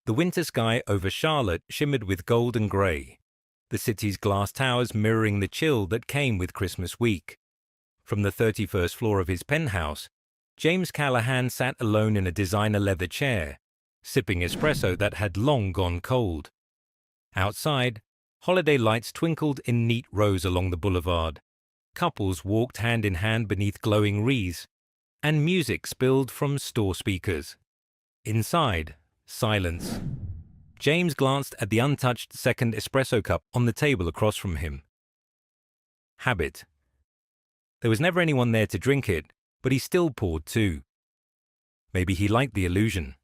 The winter sky over Charlotte shimmered with gold and grey, the city's glass towers mirroring the chill that came with Christmas week. From the 31st floor of his penthouse, James Callahan sat alone in a designer leather chair, sipping espresso that had long gone cold. Outside, holiday lights twinkled in neat rows along the boulevard. Couples walked hand in hand beneath glowing wreaths, and music spilled from store speakers. Inside, silence. James glanced at the untouched second espresso cup on the table across from him. Habit. There was never anyone there to drink it, but he still poured too. Maybe he liked the illusion.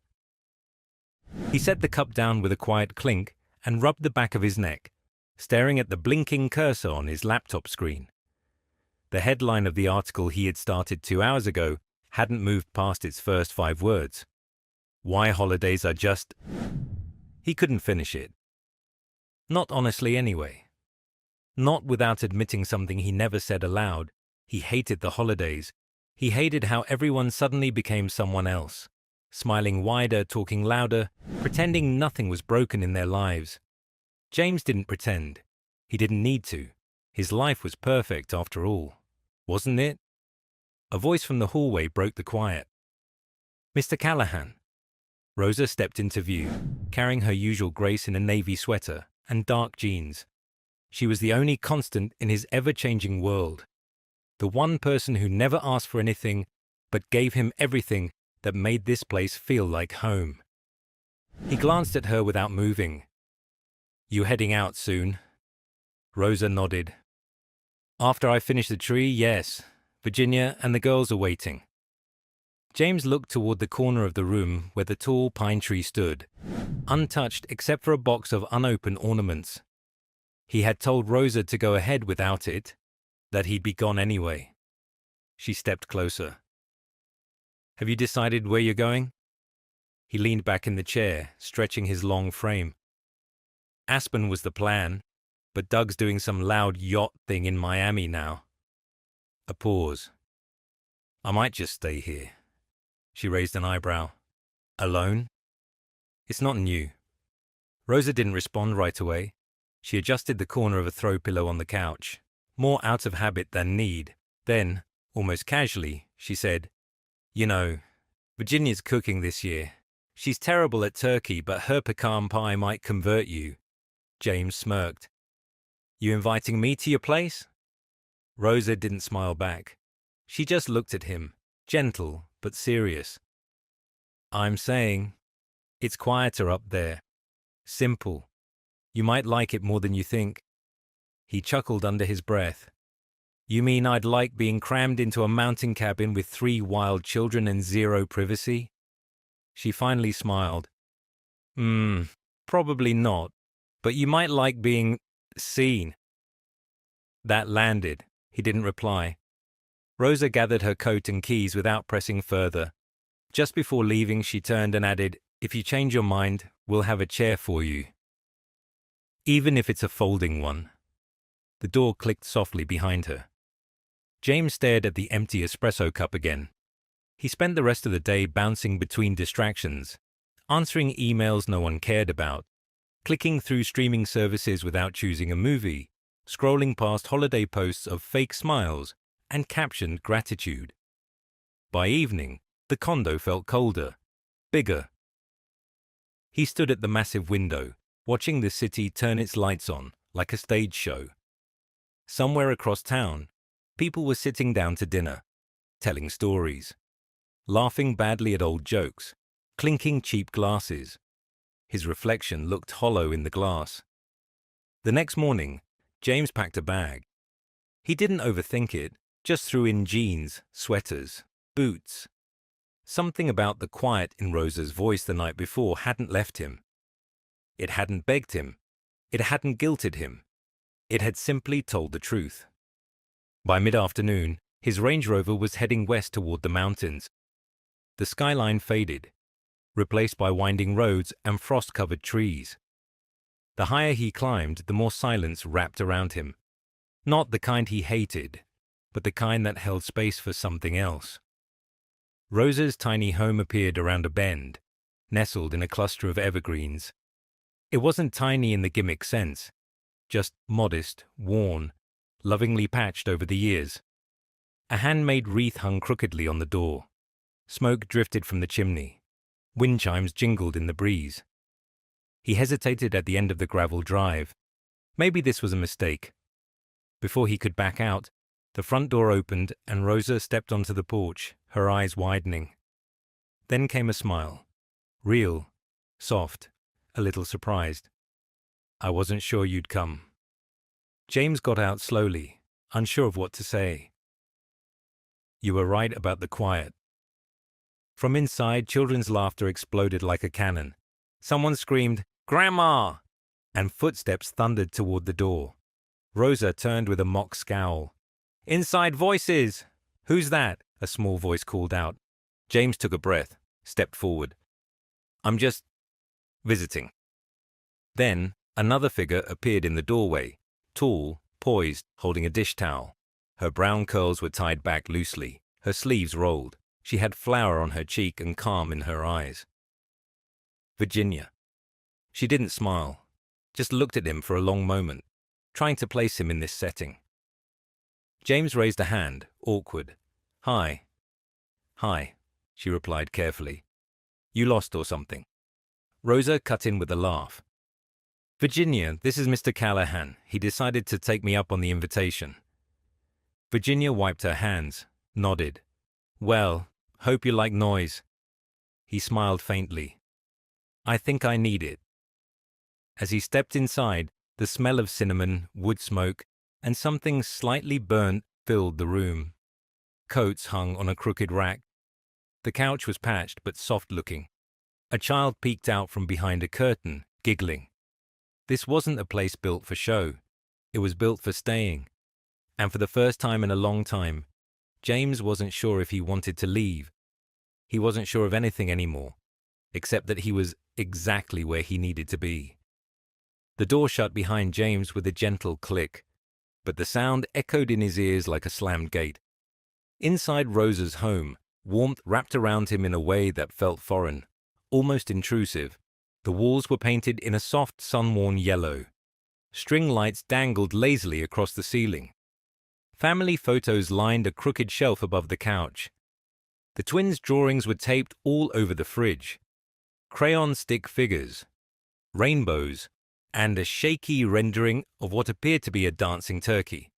He set the cup down with a quiet clink and rubbed the back of his neck, staring at the blinking cursor on his laptop screen. The headline of the article he had started 2 hours ago hadn't moved past its first 5 words. Why holidays are just... He couldn't finish it. Not honestly anyway. Not without admitting something he never said aloud. He hated the holidays. He hated how everyone suddenly became someone else, smiling wider, talking louder, pretending nothing was broken in their lives. James didn't pretend. He didn't need to. His life was perfect after all, wasn't it? A voice from the hallway broke the quiet. "Mr. Callahan." Rosa stepped into view, carrying her usual grace in a navy sweater and dark jeans. She was the only constant in his ever-changing world. The one person who never asked for anything, but gave him everything that made this place feel like home. He glanced at her without moving. "You heading out soon?" Rosa nodded. "After I finish the tree, yes. Virginia and the girls are waiting." James looked toward the corner of the room where the tall pine tree stood, untouched except for a box of unopened ornaments. He had told Rosa to go ahead without it, that he'd be gone anyway. She stepped closer. "Have you decided where you're going?" He leaned back in the chair, stretching his long frame. "Aspen was the plan, but Doug's doing some loud yacht thing in Miami now." A pause. "I might just stay here." She raised an eyebrow. "Alone?" "It's not new." Rosa didn't respond right away. She adjusted the corner of a throw pillow on the couch, more out of habit than need. Then, almost casually, she said, "You know, Virginia's cooking this year. She's terrible at turkey, but her pecan pie might convert you." James smirked. "You inviting me to your place?" Rosa didn't smile back. She just looked at him, gentle but serious. "I'm saying, it's quieter up there. Simple. You might like it more than you think." He chuckled under his breath. "You mean I'd like being crammed into a mountain cabin with 3 wild children and 0 privacy?" She finally smiled. Probably not, but you might like being seen." That landed. He didn't reply. Rosa gathered her coat and keys without pressing further. Just before leaving, she turned and added, "If you change your mind, we'll have a chair for you. Even if it's a folding one." The door clicked softly behind her. James stared at the empty espresso cup again. He spent the rest of the day bouncing between distractions, answering emails no one cared about, clicking through streaming services without choosing a movie, scrolling past holiday posts of fake smiles and captioned gratitude. By evening, the condo felt colder, bigger. He stood at the massive window, watching the city turn its lights on like a stage show. Somewhere across town, people were sitting down to dinner, telling stories, laughing badly at old jokes, clinking cheap glasses. His reflection looked hollow in the glass. The next morning, James packed a bag. He didn't overthink it, just threw in jeans, sweaters, boots. Something about the quiet in Rosa's voice the night before hadn't left him. It hadn't begged him. It hadn't guilted him. It had simply told the truth. By mid-afternoon, his Range Rover was heading west toward the mountains. The skyline faded, replaced by winding roads and frost-covered trees. The higher he climbed, the more silence wrapped around him. Not the kind he hated, but the kind that held space for something else. Rosa's tiny home appeared around a bend. nestled in a cluster of evergreens. It wasn't tiny in the gimmick sense, just modest, worn, lovingly patched over the years. A handmade wreath hung crookedly on the door. Smoke drifted from the chimney. Wind chimes jingled in the breeze. He hesitated at the end of the gravel drive. Maybe this was a mistake. Before he could back out, the front door opened and Rosa stepped onto the porch, her eyes widening. Then came a smile. Real, soft, a little surprised. "I wasn't sure you'd come." James got out slowly, unsure of what to say. "You were right about the quiet." From inside, children's laughter exploded like a cannon. Someone screamed, "Grandma!" and footsteps thundered toward the door. Rosa turned with a mock scowl. "Inside voices!" "Who's that?" a small voice called out. James took a breath, stepped forward. "I'm just visiting." Then, another figure appeared in the doorway, tall, poised, holding a dish towel. Her brown curls were tied back loosely, her sleeves rolled. She had flour on her cheek and calm in her eyes. Virginia. She didn't smile, just looked at him for a long moment, trying to place him in this setting. James raised a hand, awkward. "Hi." "Hi," she replied carefully. "You lost or something?" Rosa cut in with a laugh. "Virginia, this is Mr. Callahan. He decided to take me up on the invitation." Virginia wiped her hands, nodded. "Well, hope you like noise." He smiled faintly. "I think I need it." As he stepped inside, the smell of cinnamon, wood smoke, and something slightly burnt filled the room. Coats hung on a crooked rack. The couch was patched but soft-looking. A child peeked out from behind a curtain, giggling. This wasn't a place built for show. It was built for staying. And for the first time in a long time, James wasn't sure if he wanted to leave. He wasn't sure of anything anymore, except that he was exactly where he needed to be. The door shut behind James with a gentle click, but the sound echoed in his ears like a slammed gate. Inside Rosa's home, warmth wrapped around him in a way that felt foreign, almost intrusive. The walls were painted in a soft, sun-worn yellow. String lights dangled lazily across the ceiling. Family photos lined a crooked shelf above the couch. The twins' drawings were taped all over the fridge. Crayon stick figures, rainbows, and a shaky rendering of what appeared to be a dancing turkey.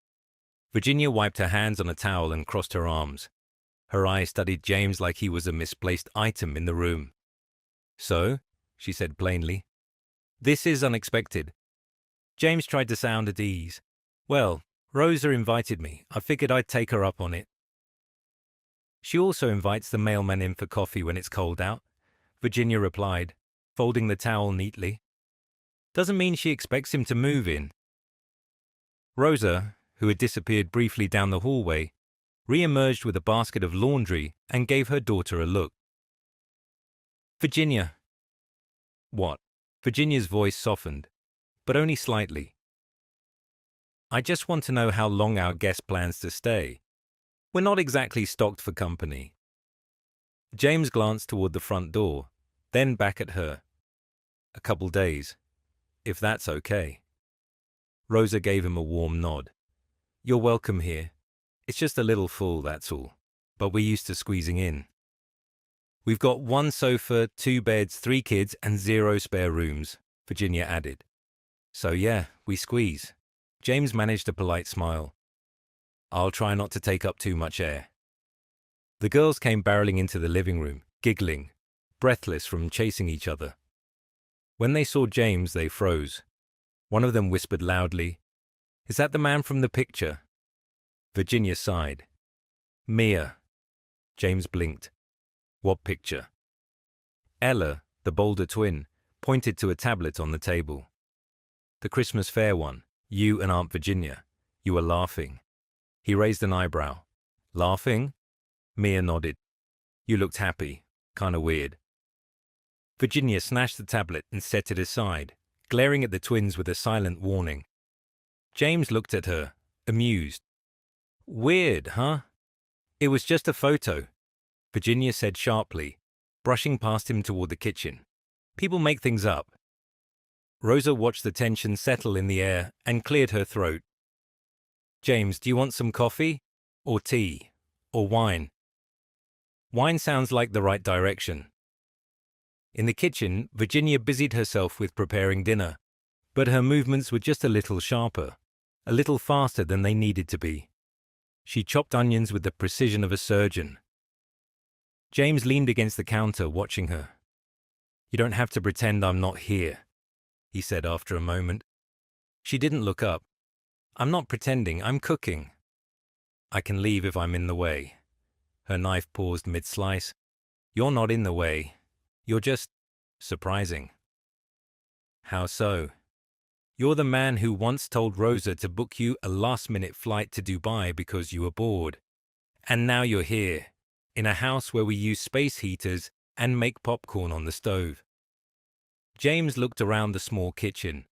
Virginia wiped her hands on a towel and crossed her arms. Her eyes studied James like he was a misplaced item in the room. "So," she said plainly, "this is unexpected." James tried to sound at ease. "Well, Rosa invited me. I figured I'd take her up on it." "She also invites the mailman in for coffee when it's cold out," Virginia replied, folding the towel neatly. "Doesn't mean she expects him to move in." Rosa, who had disappeared briefly down the hallway, re-emerged with a basket of laundry and gave her daughter a look. "Virginia." "What?" Virginia's voice softened, but only slightly. "I just want to know how long our guest plans to stay. We're not exactly stocked for company." James glanced toward the front door, then back at her. "A couple days, if that's okay." Rosa gave him a warm nod. "You're welcome here. It's just a little full, that's all. But we're used to squeezing in. We've got 1 sofa, 2 beds, 3 kids, and 0 spare rooms," Virginia added. "So yeah, we squeeze." James managed a polite smile. "I'll try not to take up too much air." The girls came barreling into the living room, giggling, breathless from chasing each other. When they saw James, they froze. One of them whispered loudly, "Is that the man from the picture?" Virginia sighed. "Mia." James blinked. "What picture?" Ella, the bolder twin, pointed to a tablet on the table. "The Christmas fair one. You and Aunt Virginia. You were laughing." He raised an eyebrow. "Laughing?" Mia nodded. "You looked happy. Kinda weird." Virginia snatched the tablet and set it aside, glaring at the twins with a silent warning. James looked at her, amused. "Weird, huh?" "It was just a photo," Virginia said sharply. brushing past him toward the kitchen. People make things up. Rosa watched the tension settle in the air and cleared her throat. James, do you want some coffee? Or tea? Or wine? Wine sounds like the right direction. In the kitchen, Virginia busied herself with preparing dinner, but her movements were just a little sharper, a little faster than they needed to be. She chopped onions with the precision of a surgeon. James leaned against the counter, watching her. "You don't have to pretend I'm not here," he said after a moment. She didn't look up. "I'm not pretending, I'm cooking." "I can leave if I'm in the way." Her knife paused mid-slice. "You're not in the way. You're just surprising." "How so?" "You're the man who once told Rosa to book you a last-minute flight to Dubai because you were bored. And now you're here, in a house where we use space heaters and make popcorn on the stove." James looked around the small kitchen.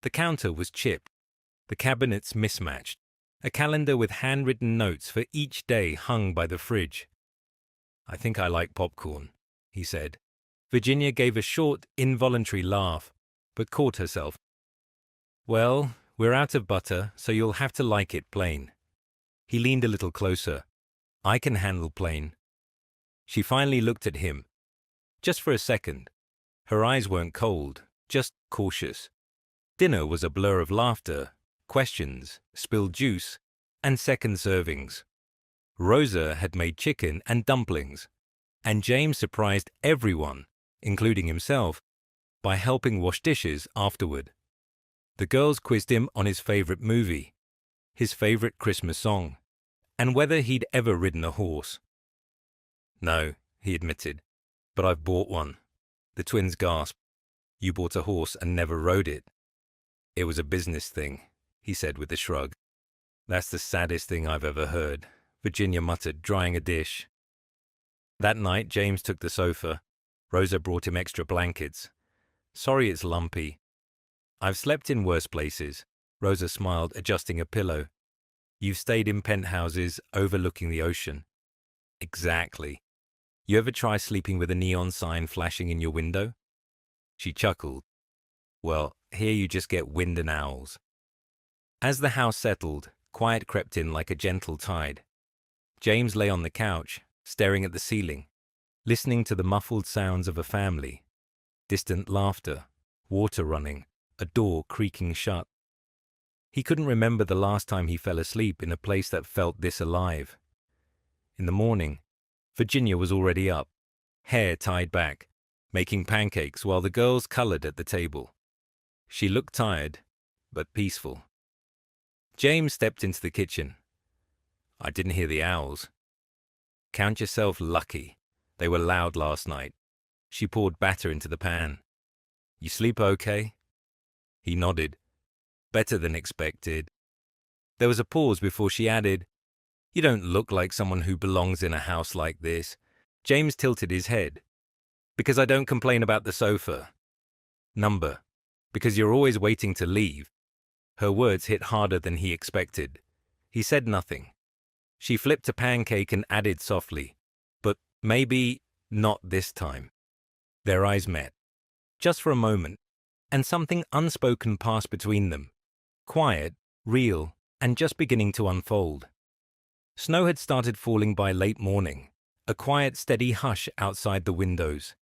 The counter was chipped, the cabinets mismatched, a calendar with handwritten notes for each day hung by the fridge. "I think I like popcorn," he said. Virginia gave a short, involuntary laugh, but caught herself. "Well, we're out of butter, so you'll have to like it plain." He leaned a little closer. "I can handle plain." She finally looked at him. Just for a second. Her eyes weren't cold, just cautious. Dinner was a blur of laughter, questions, spilled juice, and second servings. Rosa had made chicken and dumplings, and James surprised everyone, including himself, by helping wash dishes afterward. The girls quizzed him on his favorite movie, his favorite Christmas song, and whether he'd ever ridden a horse. "No," he admitted, "but I've bought one." The twins gasped. "You bought a horse and never rode it?" "It was a business thing," he said with a shrug. "That's the saddest thing I've ever heard," Virginia muttered, drying a dish. That night, James took the sofa. Rosa brought him extra blankets. "Sorry it's lumpy." "I've slept in worse places," Rosa smiled, adjusting a pillow. "You've stayed in penthouses overlooking the ocean." "Exactly. You ever try sleeping with a neon sign flashing in your window?" She chuckled. "Well, here you just get wind and owls." As the house settled, quiet crept in like a gentle tide. James lay on the couch, staring at the ceiling, listening to the muffled sounds of a family. Distant laughter, water running, a door creaking shut. He couldn't remember the last time he fell asleep in a place that felt this alive. In the morning, Virginia was already up, hair tied back, making pancakes while the girls colored at the table. She looked tired, but peaceful. James stepped into the kitchen. "I didn't hear the owls." "Count yourself lucky. They were loud last night." She poured batter into the pan. "You sleep okay?" He nodded. "Better than expected." There was a pause before she added, "You don't look like someone who belongs in a house like this." James tilted his head. "Because I don't complain about the sofa." "Number. Because you're always waiting to leave." Her words hit harder than he expected. He said nothing. She flipped a pancake and added softly, "But maybe not this time." Their eyes met. Just for a moment, and something unspoken passed between them. Quiet, real, and just beginning to unfold. Snow had started falling by late morning, a quiet, steady hush outside the windows.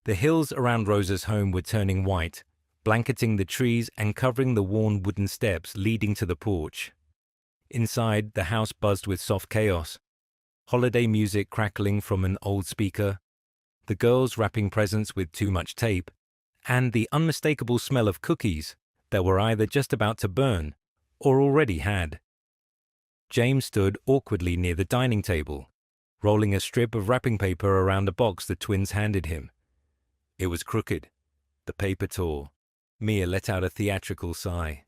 The hills around Rosa's home were turning white, blanketing the trees and covering the worn wooden steps leading to the porch. Inside, the house buzzed with soft chaos. Holiday music crackling from an old speaker, the girls wrapping presents with too much tape, and the unmistakable smell of cookies that were either just about to burn or already had. James stood awkwardly near the dining table, rolling a strip of wrapping paper around a box the twins handed him. It was crooked. The paper tore. Mia let out a theatrical sigh.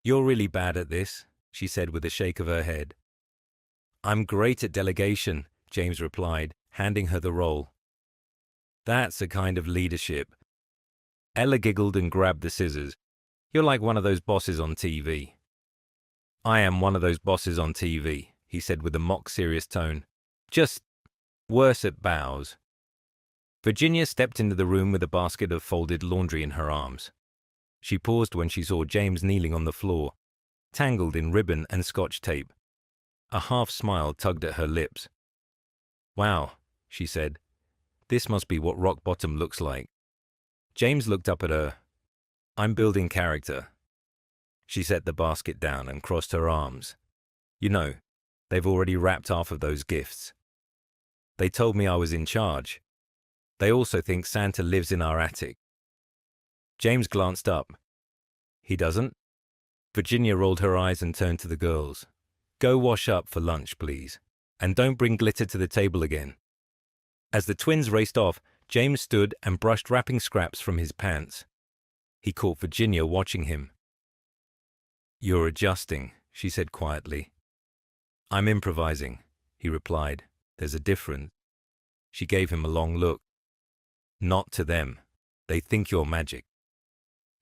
"You're really bad at this," she said with a shake of her head. "I'm great at delegation," James replied, handing her the roll. "That's a kind of leadership." Ella giggled and grabbed the scissors. "You're like one of those bosses on TV." "I am one of those bosses on TV," he said with a mock-serious tone. "Just worse at bows." Virginia stepped into the room with a basket of folded laundry in her arms. She paused when she saw James kneeling on the floor, tangled in ribbon and scotch tape. A half-smile tugged at her lips. "Wow," she said. "This must be what rock bottom looks like." James looked up at her. "I'm building character." She set the basket down and crossed her arms. "You know, they've already wrapped half of those gifts. They told me I was in charge. They also think Santa lives in our attic." James glanced up. "He doesn't?" Virginia rolled her eyes and turned to the girls. "Go wash up for lunch, please. And don't bring glitter to the table again." As the twins raced off, James stood and brushed wrapping scraps from his pants. He caught Virginia watching him. "You're adjusting," she said quietly. "I'm improvising," he replied. "There's a difference." She gave him a long look. "Not to them. They think you're magic."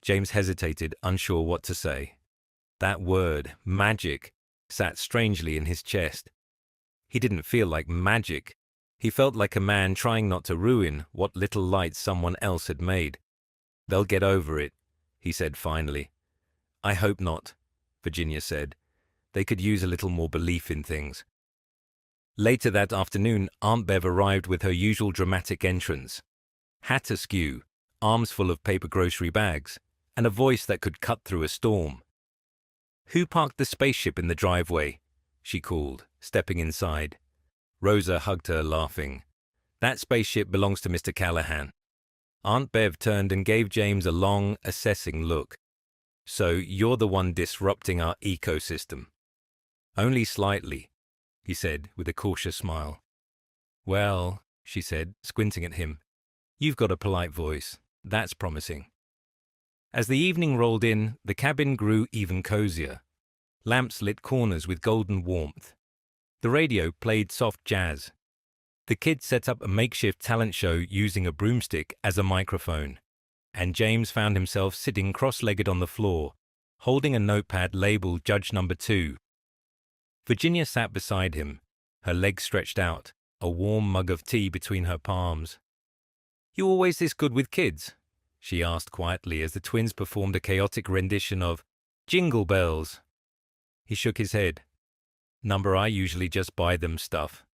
James hesitated, unsure what to say. That word, magic, sat strangely in his chest. He didn't feel like magic. He felt like a man trying not to ruin what little light someone else had made. "They'll get over it," he said finally. "I hope not," Virginia said. "They could use a little more belief in things." Later that afternoon, Aunt Bev arrived with her usual dramatic entrance. Hat askew, arms full of paper grocery bags, and a voice that could cut through a storm. "Who parked the spaceship in the driveway?" she called, stepping inside. Rosa hugged her, laughing. "That spaceship belongs to Mr. Callahan." Aunt Bev turned and gave James a long, assessing look. "So you're the one disrupting our ecosystem." "Only slightly," he said with a cautious smile. "Well," she said, squinting at him, "you've got a polite voice. That's promising." As the evening rolled in, the cabin grew even cozier. Lamps lit corners with golden warmth. The radio played soft jazz. The kids set up a makeshift talent show using a broomstick as a microphone, and James found himself sitting cross-legged on the floor, holding a notepad labeled Judge Number 2. Virginia sat beside him, her legs stretched out, a warm mug of tea between her palms. "You always this good with kids?" she asked quietly as the twins performed a chaotic rendition of Jingle Bells. He shook his head. "Number, I usually just buy them stuff."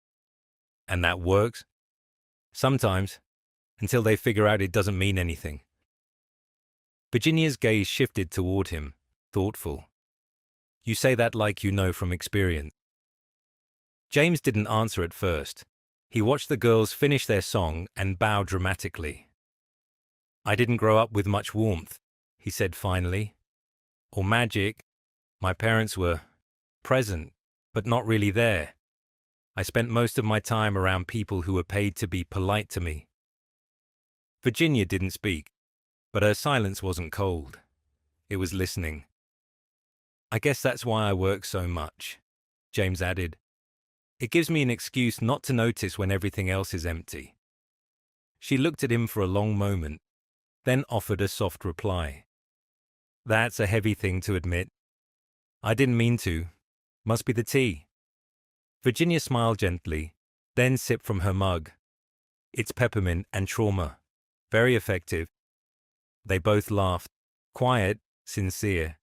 "And that works?" "Sometimes, until they figure out it doesn't mean anything." Virginia's gaze shifted toward him, thoughtful. "You say that like you know from experience." James didn't answer at first. He watched the girls finish their song and bow dramatically. "I didn't grow up with much warmth," he said finally. "Or magic. My parents were present, but not really there. I spent most of my time around people who were paid to be polite to me." Virginia didn't speak, but her silence wasn't cold. It was listening. "I guess that's why I work so much," James added. "It gives me an excuse not to notice when everything else is empty." She looked at him for a long moment, then offered a soft reply. "That's a heavy thing to admit." "I didn't mean to. Must be the tea." Virginia smiled gently, then sipped from her mug. "It's peppermint and trauma. Very effective." They both laughed, quiet, sincere.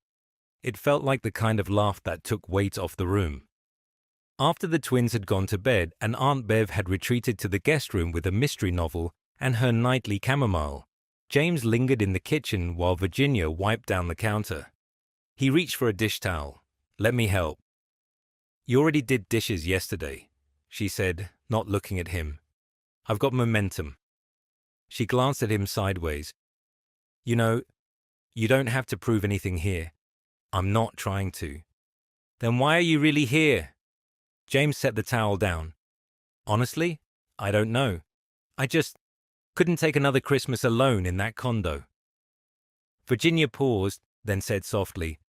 It felt like the kind of laugh that took weight off the room. After the twins had gone to bed and Aunt Bev had retreated to the guest room with a mystery novel and her nightly chamomile, James lingered in the kitchen while Virginia wiped down the counter. He reached for a dish towel. "Let me help." "You already did dishes yesterday," she said, not looking at him. "I've got momentum." She glanced at him sideways. "You know, you don't have to prove anything here." "I'm not trying to." "Then why are you really here?" James set the towel down. "Honestly, I don't know. I just couldn't take another Christmas alone in that condo." Virginia paused, then said softly,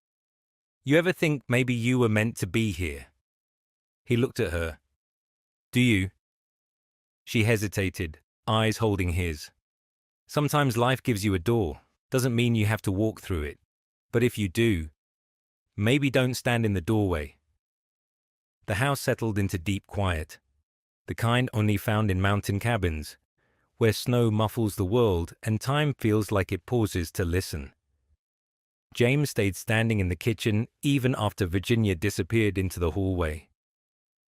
"You ever think maybe you were meant to be here?" He looked at her. "Do you?" She hesitated, eyes holding his. "Sometimes life gives you a door. Doesn't mean you have to walk through it. But if you do, maybe don't stand in the doorway." The house settled into deep quiet, the kind only found in mountain cabins, where snow muffles the world and time feels like it pauses to listen. James stayed standing in the kitchen even after Virginia disappeared into the hallway.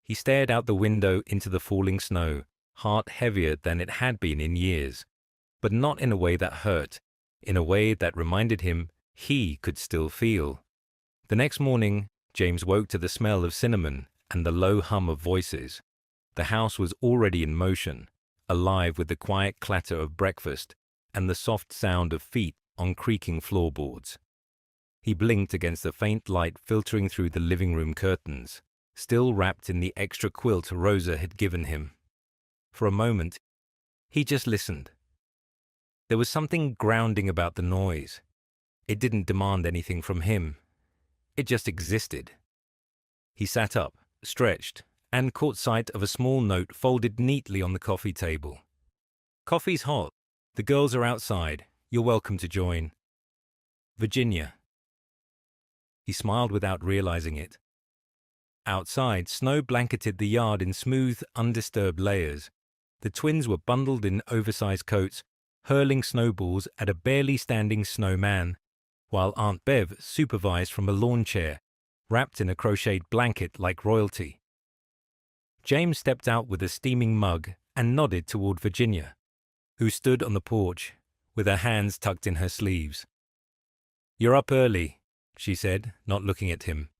He stared out the window into the falling snow, heart heavier than it had been in years, but not in a way that hurt, in a way that reminded him he could still feel. The next morning, James woke to the smell of cinnamon and the low hum of voices. The house was already in motion, alive with the quiet clatter of breakfast and the soft sound of feet on creaking floorboards. He blinked against the faint light filtering through the living room curtains, still wrapped in the extra quilt Rosa had given him. For a moment, he just listened. There was something grounding about the noise. It didn't demand anything from him. It just existed. He sat up, stretched, and caught sight of a small note folded neatly on the coffee table. "Coffee's hot. The girls are outside. You're welcome to join. Virginia." He smiled without realizing it. Outside, snow blanketed the yard in smooth, undisturbed layers. The twins were bundled in oversized coats, hurling snowballs at a barely standing snowman, while Aunt Bev supervised from a lawn chair, wrapped in a crocheted blanket like royalty. James stepped out with a steaming mug and nodded toward Virginia, who stood on the porch, with her hands tucked in her sleeves. "You're up early," she said, not looking at him.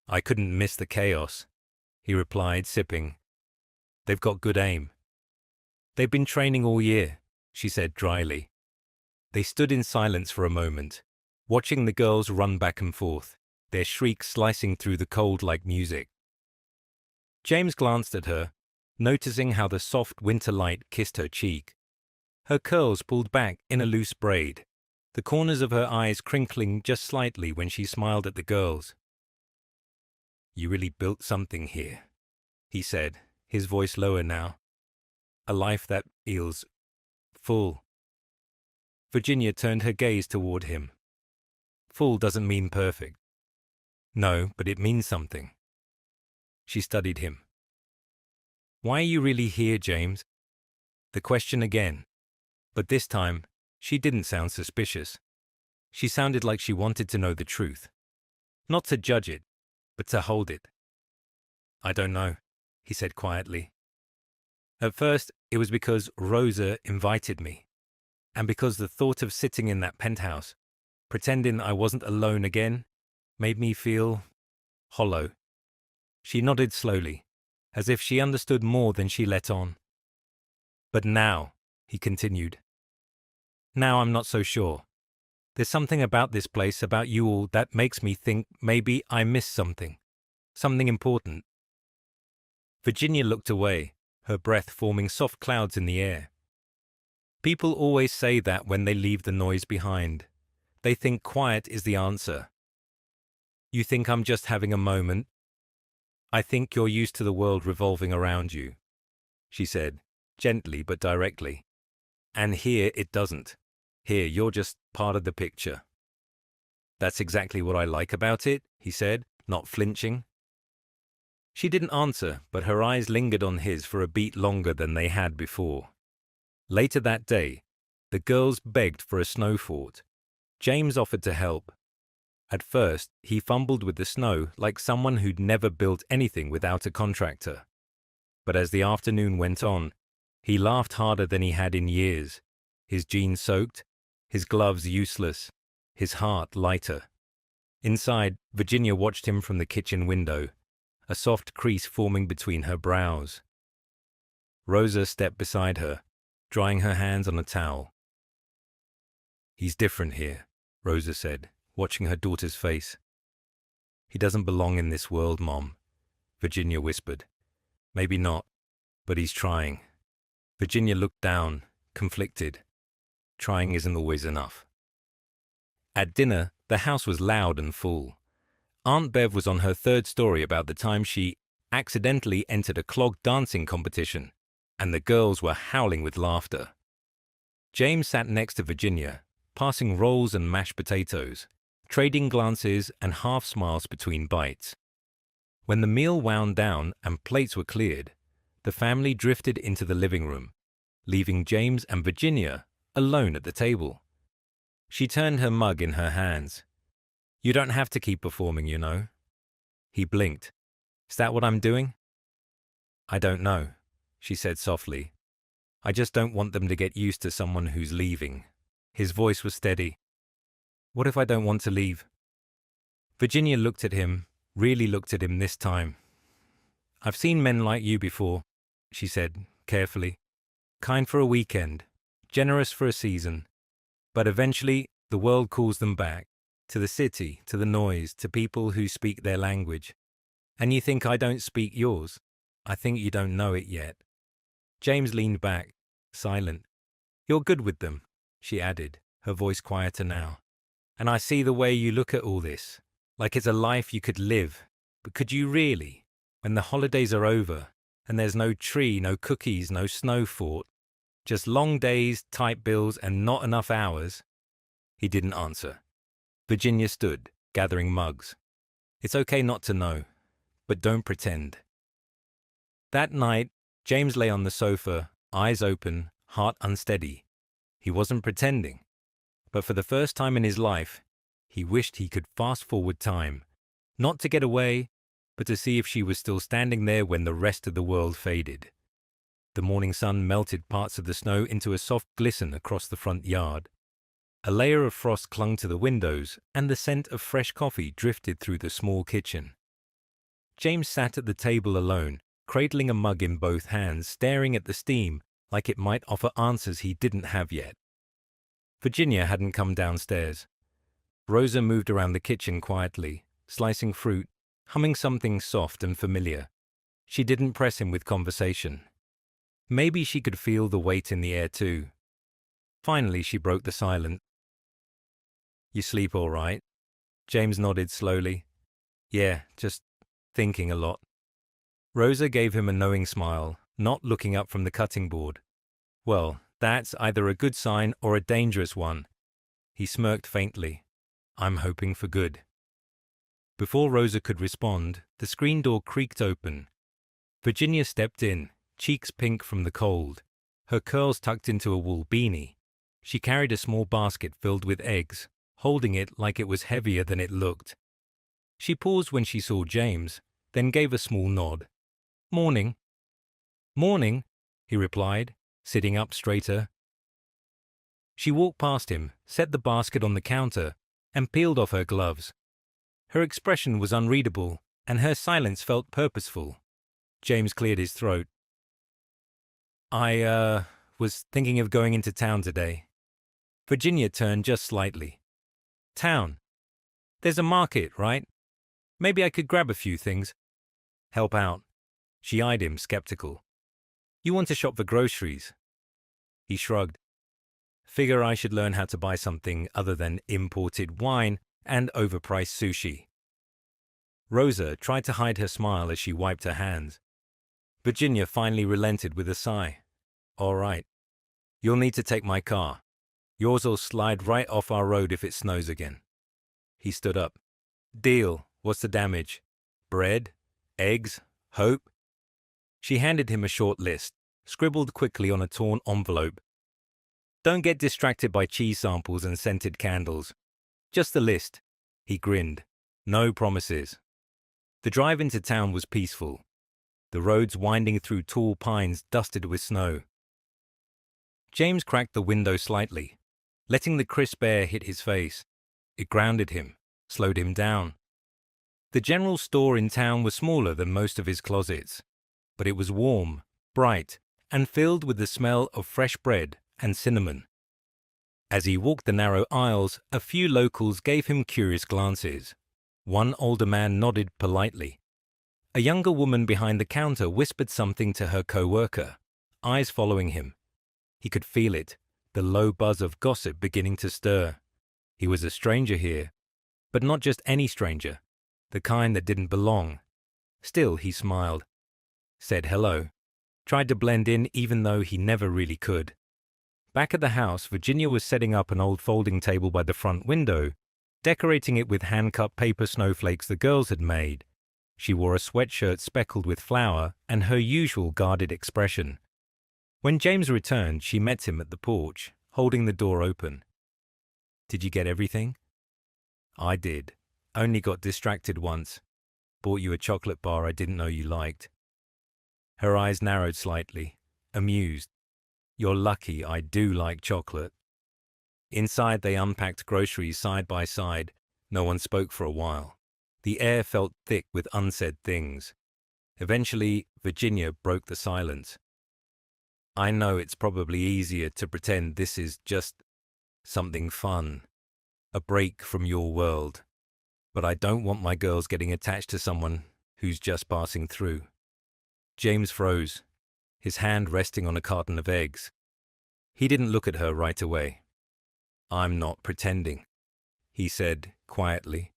"I couldn't miss the chaos," he replied, sipping. "They've got good aim." "They've been training all year," she said dryly. They stood in silence for a moment, watching the girls run back and forth, their shrieks slicing through the cold like music. James glanced at her, noticing how the soft winter light kissed her cheek. Her curls pulled back in a loose braid, the corners of her eyes crinkling just slightly when she smiled at the girls. "You really built something here," he said, his voice lower now. "A life that feels full." Virginia turned her gaze toward him. "Full doesn't mean perfect." "No, but it means something." She studied him. "Why are you really here, James?" The question again, but this time she didn't sound suspicious. She sounded like she wanted to know the truth. Not to judge it, but to hold it. "I don't know," he said quietly. "At first, it was because Rosa invited me, and because the thought of sitting in that penthouse, pretending I wasn't alone again, made me feel hollow." She nodded slowly, as if she understood more than she let on. "But now," he continued, "now I'm not so sure. There's something about this place, about you all, that makes me think maybe I missed something important." Virginia looked away, her breath forming soft clouds in the air. People always say that when they leave the noise behind. They think quiet is the answer. "You think I'm just having a moment? I think you're used to the world revolving around you," she said, gently but directly. "And here it doesn't. Here you're just part of the picture." "That's exactly what I like about it," he said, not flinching. She didn't answer, but her eyes lingered on his for a beat longer than they had before. Later that day, the girls begged for a snow fort. James offered to help. At first, he fumbled with the snow like someone who'd never built anything without a contractor. But as the afternoon went on, he laughed harder than he had in years, his jeans soaked, his gloves useless, his heart lighter. Inside, Virginia watched him from the kitchen window, a soft crease forming between her brows. Rosa stepped beside her, drying her hands on a towel. "He's different here," Rosa said, watching her daughter's face. "He doesn't belong in this world, Mom," Virginia whispered. "Maybe not, but he's trying." Virginia looked down, conflicted. Trying isn't always enough. At dinner, the house was loud and full. Aunt Bev was on her third story about the time she accidentally entered a clog dancing competition, and the girls were howling with laughter. James sat next to Virginia, passing rolls and mashed potatoes, trading glances and half-smiles between bites. When the meal wound down and plates were cleared, the family drifted into the living room, leaving James and Virginia alone at the table. She turned her mug in her hands. "You don't have to keep performing, you know." He blinked. "Is that what I'm doing?" "I don't know," she said softly. "I just don't want them to get used to someone who's leaving." His voice was steady. "What if I don't want to leave?" Virginia looked at him, really looked at him this time. "I've seen men like you before," she said carefully. "Kind for a weekend, generous for a season. But eventually, the world calls them back, to the city, to the noise, to people who speak their language. And you think I don't speak yours? I think you don't know it yet." James leaned back, silent. "You're good with them," she added, her voice quieter now. "And I see the way you look at all this, like it's a life you could live. But could you really? When the holidays are over, and there's no tree, no cookies, no snow fort, just long days, tight bills, and not enough hours?" He didn't answer. Virginia stood, gathering mugs. "It's okay not to know, but don't pretend." That night, James lay on the sofa, eyes open, heart unsteady. He wasn't pretending, but for the first time in his life, he wished he could fast-forward time, not to get away, but to see if she was still standing there when the rest of the world faded. The morning sun melted parts of the snow into a soft glisten across the front yard. A layer of frost clung to the windows, and the scent of fresh coffee drifted through the small kitchen. James sat at the table alone, cradling a mug in both hands, staring at the steam like it might offer answers he didn't have yet. Virginia hadn't come downstairs. Rosa moved around the kitchen quietly, slicing fruit, humming something soft and familiar. She didn't press him with conversation. Maybe she could feel the weight in the air too. Finally, she broke the silence. "You sleep all right?" James nodded slowly. "Yeah, just thinking a lot." Rosa gave him a knowing smile, not looking up from the cutting board. "Well, that's either a good sign or a dangerous one." He smirked faintly. "I'm hoping for good." Before Rosa could respond, the screen door creaked open. Virginia stepped in, cheeks pink from the cold, her curls tucked into a wool beanie. She carried a small basket filled with eggs, holding it like it was heavier than it looked. She paused when she saw James, then gave a small nod. "Morning." "Morning," he replied, sitting up straighter. She walked past him, set the basket on the counter, and peeled off her gloves. Her expression was unreadable, and her silence felt purposeful. James cleared his throat. I was thinking of going into town today." Virginia turned just slightly. "Town? There's a market, right? Maybe I could grab a few things. Help out." She eyed him, skeptical. "You want to shop for groceries?" He shrugged. "Figure I should learn how to buy something other than imported wine and overpriced sushi." Rosa tried to hide her smile as she wiped her hands. Virginia finally relented with a sigh. "All right. You'll need to take my car. Yours'll slide right off our road if it snows again." He stood up. "Deal. What's the damage? Bread? Eggs? Hope?" She handed him a short list, scribbled quickly on a torn envelope. "Don't get distracted by cheese samples and scented candles. Just the list." He grinned. "No promises." The drive into town was peaceful, the roads winding through tall pines dusted with snow. James cracked the window slightly, letting the crisp air hit his face. It grounded him, slowed him down. The general store in town was smaller than most of his closets, but it was warm, bright, and filled with the smell of fresh bread and cinnamon. As he walked the narrow aisles, a few locals gave him curious glances. One older man nodded politely. A younger woman behind the counter whispered something to her co-worker, eyes following him. He could feel it, the low buzz of gossip beginning to stir. He was a stranger here, but not just any stranger, the kind that didn't belong. Still, he smiled, said hello, tried to blend in even though he never really could. Back at the house, Virginia was setting up an old folding table by the front window, decorating it with hand-cut paper snowflakes the girls had made. She wore a sweatshirt speckled with flour and her usual guarded expression. When James returned, she met him at the porch, holding the door open. "Did you get everything?" "I did. Only got distracted once. Bought you a chocolate bar I didn't know you liked." Her eyes narrowed slightly, amused. "You're lucky I do like chocolate." Inside, they unpacked groceries side by side. No one spoke for a while. The air felt thick with unsaid things. Eventually, Virginia broke the silence. "I know it's probably easier to pretend this is just something fun, a break from your world. But I don't want my girls getting attached to someone who's just passing through." James froze, his hand resting on a carton of eggs. He didn't look at her right away. "I'm not pretending," he said quietly.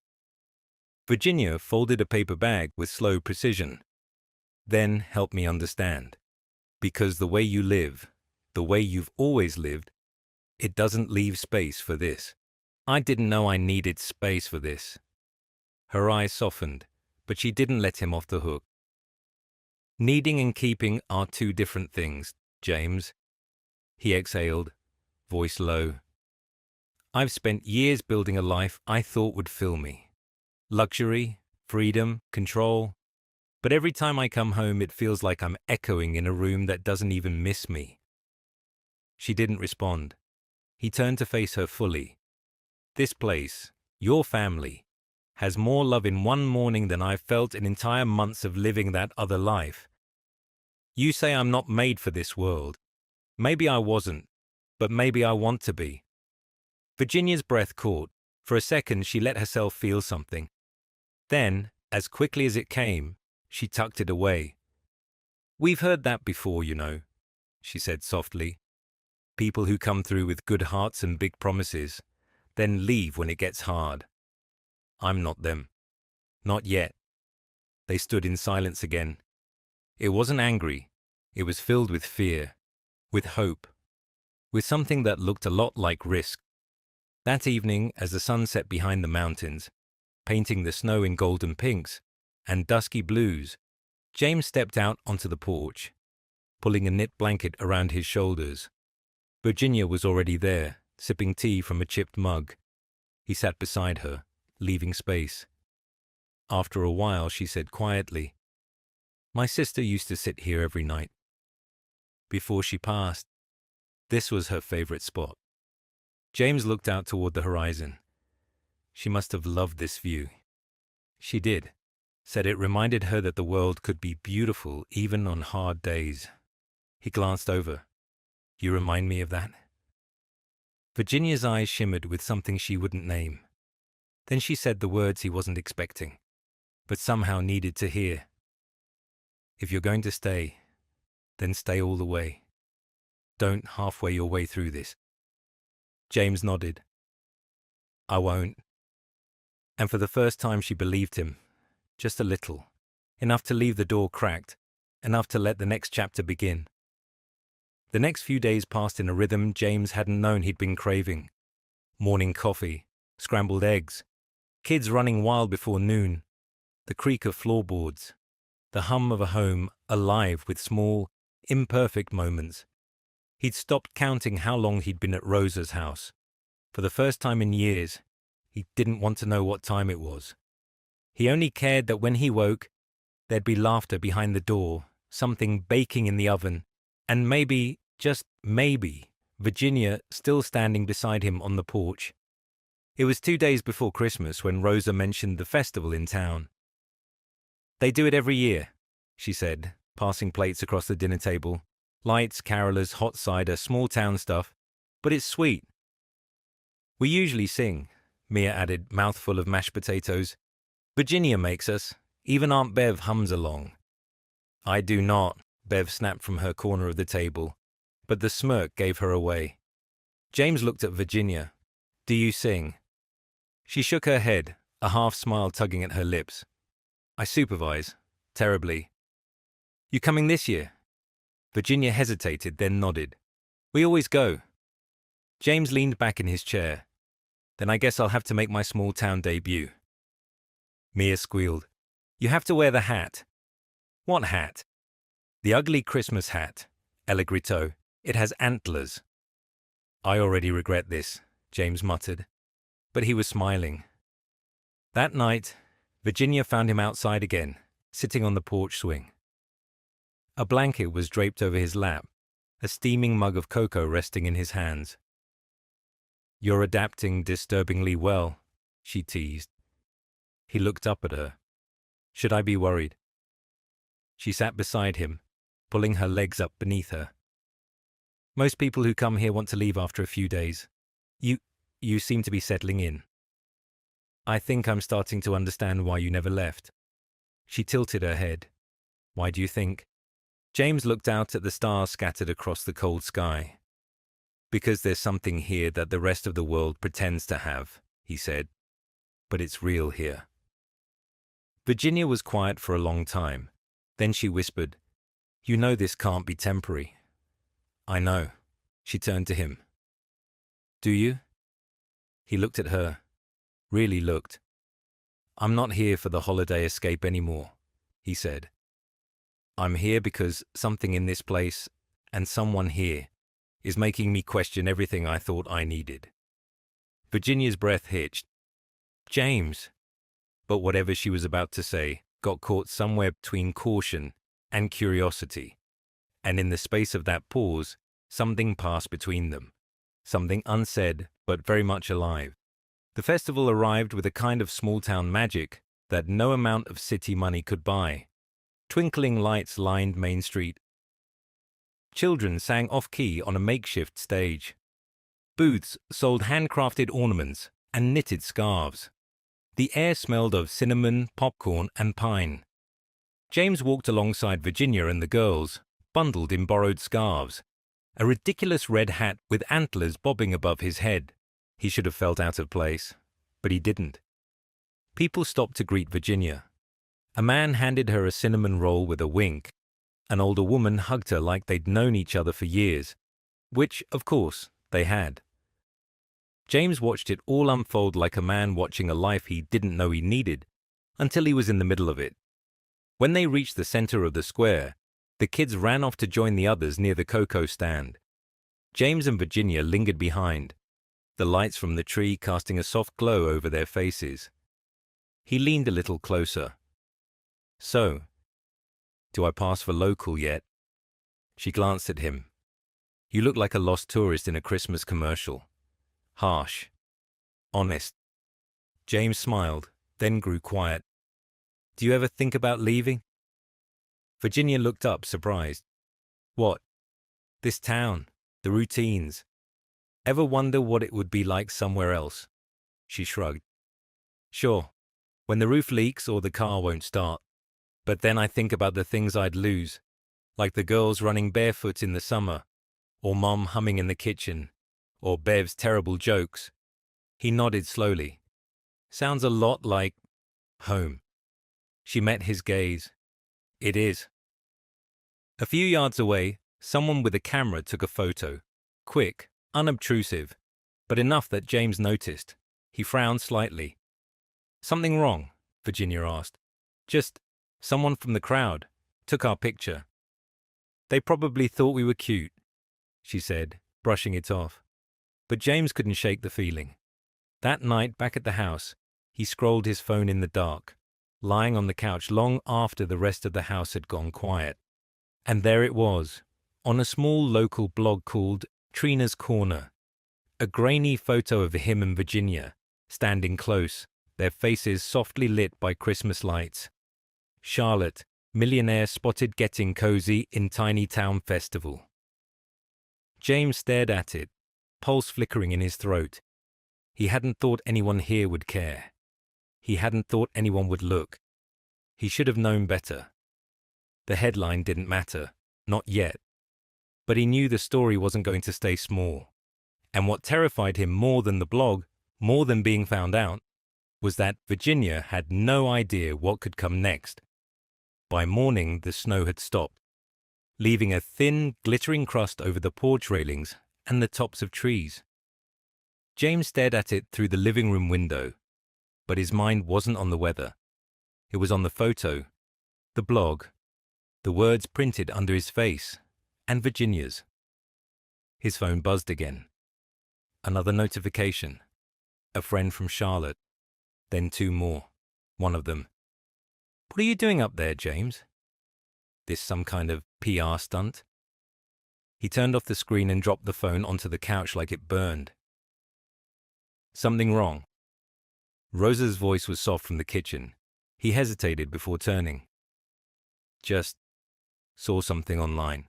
Virginia folded a paper bag with slow precision. "Then help me understand. Because the way you live, the way you've always lived, it doesn't leave space for this." "I didn't know I needed space for this." Her eyes softened, but she didn't let him off the hook. "Needing and keeping are two different things, James." He exhaled, voice low. "I've spent years building a life I thought would fill me. Luxury, freedom, control. But every time I come home, it feels like I'm echoing in a room that doesn't even miss me." She didn't respond. He turned to face her fully. "This place, your family, has more love in one morning than I've felt in entire months of living that other life. You say I'm not made for this world. Maybe I wasn't, but maybe I want to be." Virginia's breath caught. For a second, she let herself feel something. Then, as quickly as it came, she tucked it away. "We've heard that before, you know," she said softly. "People who come through with good hearts and big promises, then leave when it gets hard. I'm not them. Not yet." They stood in silence again. It wasn't angry. It was filled with fear, with hope, with something that looked a lot like risk. That evening, as the sun set behind the mountains, painting the snow in golden pinks and dusky blues, James stepped out onto the porch, pulling a knit blanket around his shoulders. Virginia was already there, sipping tea from a chipped mug. He sat beside her, leaving space. After a while, she said quietly, "My sister used to sit here every night. Before she passed, this was her favorite spot." James looked out toward the horizon. She must have loved this view. She did. Said it reminded her that the world could be beautiful even on hard days. He glanced over. "You remind me of that." Virginia's eyes shimmered with something she wouldn't name. Then she said the words he wasn't expecting, but somehow needed to hear. "If you're going to stay, then stay all the way. Don't halfway your way through this." James nodded. "I won't." And for the first time she believed him. Just a little. Enough to leave the door cracked. Enough to let the next chapter begin. The next few days passed in a rhythm James hadn't known he'd been craving. Morning coffee, scrambled eggs, kids running wild before noon, the creak of floorboards, the hum of a home alive with small, imperfect moments. He'd stopped counting how long he'd been at Rosa's house. For the first time in years, he didn't want to know what time it was. He only cared that when he woke, there'd be laughter behind the door, something baking in the oven, and maybe, just maybe, Virginia still standing beside him on the porch. It was 2 days before Christmas when Rosa mentioned the festival in town. "They do it every year," she said, passing plates across the dinner table. "Lights, carolers, hot cider, small town stuff. But it's sweet." "We usually sing," Mia added, mouthful of mashed potatoes. "Virginia makes us. Even Aunt Bev hums along." "I do not," Bev snapped from her corner of the table, but the smirk gave her away. James looked at Virginia. "Do you sing?" She shook her head, a half smile tugging at her lips. "I supervise. Terribly." "You coming this year?" Virginia hesitated, then nodded. "We always go." James leaned back in his chair. "Then I guess I'll have to make my small town debut." Mia squealed. "You have to wear the hat." "What hat?" "The ugly Christmas hat. Ella gritó. It has antlers. I already regret this, James muttered. But he was smiling. That night, Virginia found him outside again, sitting on the porch swing. A blanket was draped over his lap, a steaming mug of cocoa resting in his hands. You're adapting disturbingly well, she teased. He looked up at her. Should I be worried? She sat beside him, pulling her legs up beneath her. Most people who come here want to leave after a few days. You seem to be settling in. I think I'm starting to understand why you never left. She tilted her head. Why do you think? James looked out at the stars scattered across the cold sky. Because there's something here that the rest of the world pretends to have, he said. But it's real here. Virginia was quiet for a long time. Then she whispered, You know this can't be temporary. I know. She turned to him. Do you? He looked at her. Really looked. I'm not here for the holiday escape anymore, he said. I'm here because something in this place, and someone here, is making me question everything I thought I needed. Virginia's breath hitched. James! But whatever she was about to say got caught somewhere between caution and curiosity, and in the space of that pause, something passed between them, something unsaid but very much alive. The festival arrived with a kind of small-town magic that no amount of city money could buy. Twinkling lights lined Main Street. Children sang off-key on a makeshift stage. Booths sold handcrafted ornaments and knitted scarves. The air smelled of cinnamon, popcorn, and pine. James walked alongside Virginia and the girls, bundled in borrowed scarves, a ridiculous red hat with antlers bobbing above his head. He should have felt out of place, but he didn't. People stopped to greet Virginia. A man handed her a cinnamon roll with a wink. An older woman hugged her like they'd known each other for years, which, of course, they had. James watched it all unfold like a man watching a life he didn't know he needed, until he was in the middle of it. When they reached the center of the square, the kids ran off to join the others near the cocoa stand. James and Virginia lingered behind, the lights from the tree casting a soft glow over their faces. He leaned a little closer. So, do I pass for local yet? She glanced at him. You look like a lost tourist in a Christmas commercial. Harsh. Honest. James smiled, then grew quiet. Do you ever think about leaving? Virginia looked up, surprised. What? This town, the routines. Ever wonder what it would be like somewhere else? She shrugged. Sure, when the roof leaks or the car won't start. But then I think about the things I'd lose, like the girls running barefoot in the summer, or Mom humming in the kitchen, or Bev's terrible jokes. He nodded slowly. Sounds a lot like home. She met his gaze. It is. A few yards away, someone with a camera took a photo. Quick, unobtrusive, but enough that James noticed. He frowned slightly. Something wrong? Virginia asked. Just someone from the crowd took our picture. They probably thought we were cute, she said, brushing it off. But James couldn't shake the feeling. That night, back at the house, he scrolled his phone in the dark, lying on the couch long after the rest of the house had gone quiet. And there it was, on a small local blog called Trina's Corner, a grainy photo of him and Virginia, standing close, their faces softly lit by Christmas lights. Charlotte, millionaire spotted getting cozy in tiny town festival. James stared at it, pulse flickering in his throat. He hadn't thought anyone here would care. He hadn't thought anyone would look. He should have known better. The headline didn't matter, not yet. But he knew the story wasn't going to stay small. And what terrified him more than the blog, more than being found out, was that Virginia had no idea what could come next. By morning, the snow had stopped, leaving a thin, glittering crust over the porch railings and the tops of trees. James stared at it through the living room window, but his mind wasn't on the weather. It was on the photo, the blog, the words printed under his face, and Virginia's. His phone buzzed again. Another notification. A friend from Charlotte. Then 2 more. One of them. "What are you doing up there, James? This some kind of PR stunt?" He turned off the screen and dropped the phone onto the couch like it burned. "Something wrong?" Rosa's voice was soft from the kitchen. He hesitated before turning. "Just saw something online."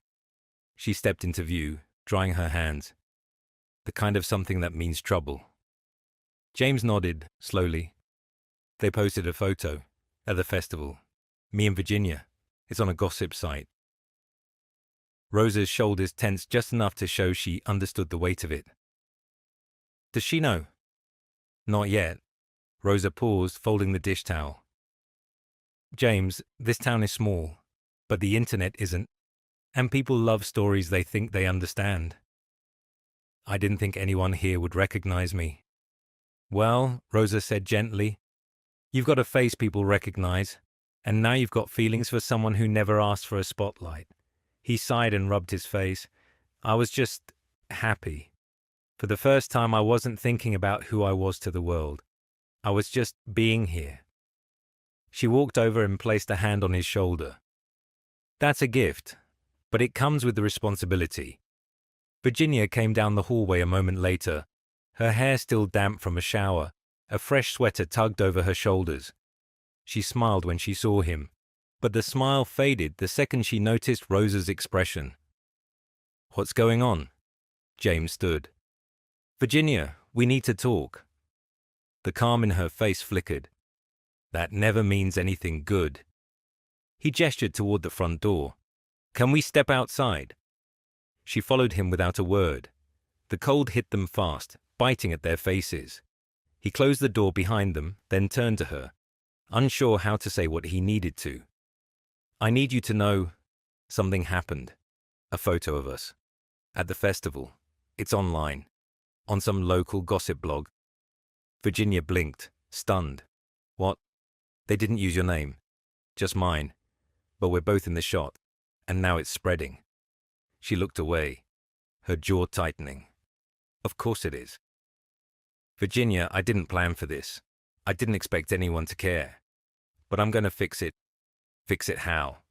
She stepped into view, drying her hands. The kind of something that means trouble. James nodded, slowly. "They posted a photo at the festival. Me and Virginia. It's on a gossip site." Rosa's shoulders tensed just enough to show she understood the weight of it. "Does she know?" "Not yet." Rosa paused, folding the dish towel. "James, this town is small, but the internet isn't, and people love stories they think they understand. I didn't think anyone here would recognize me." "Well," Rosa said gently, "you've got a face people recognize, and now you've got feelings for someone who never asked for a spotlight." He sighed and rubbed his face. "I was just happy. For the first time, I wasn't thinking about who I was to the world. I was just being here." She walked over and placed a hand on his shoulder. "That's a gift, but it comes with the responsibility." Virginia came down the hallway a moment later, her hair still damp from a shower, a fresh sweater tugged over her shoulders. She smiled when she saw him, but the smile faded the second she noticed Rosa's expression. "What's going on?" James stood. "Virginia, we need to talk." The calm in her face flickered. "That never means anything good." He gestured toward the front door. "Can we step outside?" She followed him without a word. The cold hit them fast, biting at their faces. He closed the door behind them, then turned to her, unsure how to say what he needed to. "I need you to know something happened. A photo of us. At the festival. It's online. On some local gossip blog." Virginia blinked, stunned. "What? They didn't use your name. Just mine. But we're both in the shot. And now it's spreading." She looked away, her jaw tightening. "Of course it is." "Virginia, I didn't plan for this. I didn't expect anyone to care. But I'm going to fix it." "Fix it how?"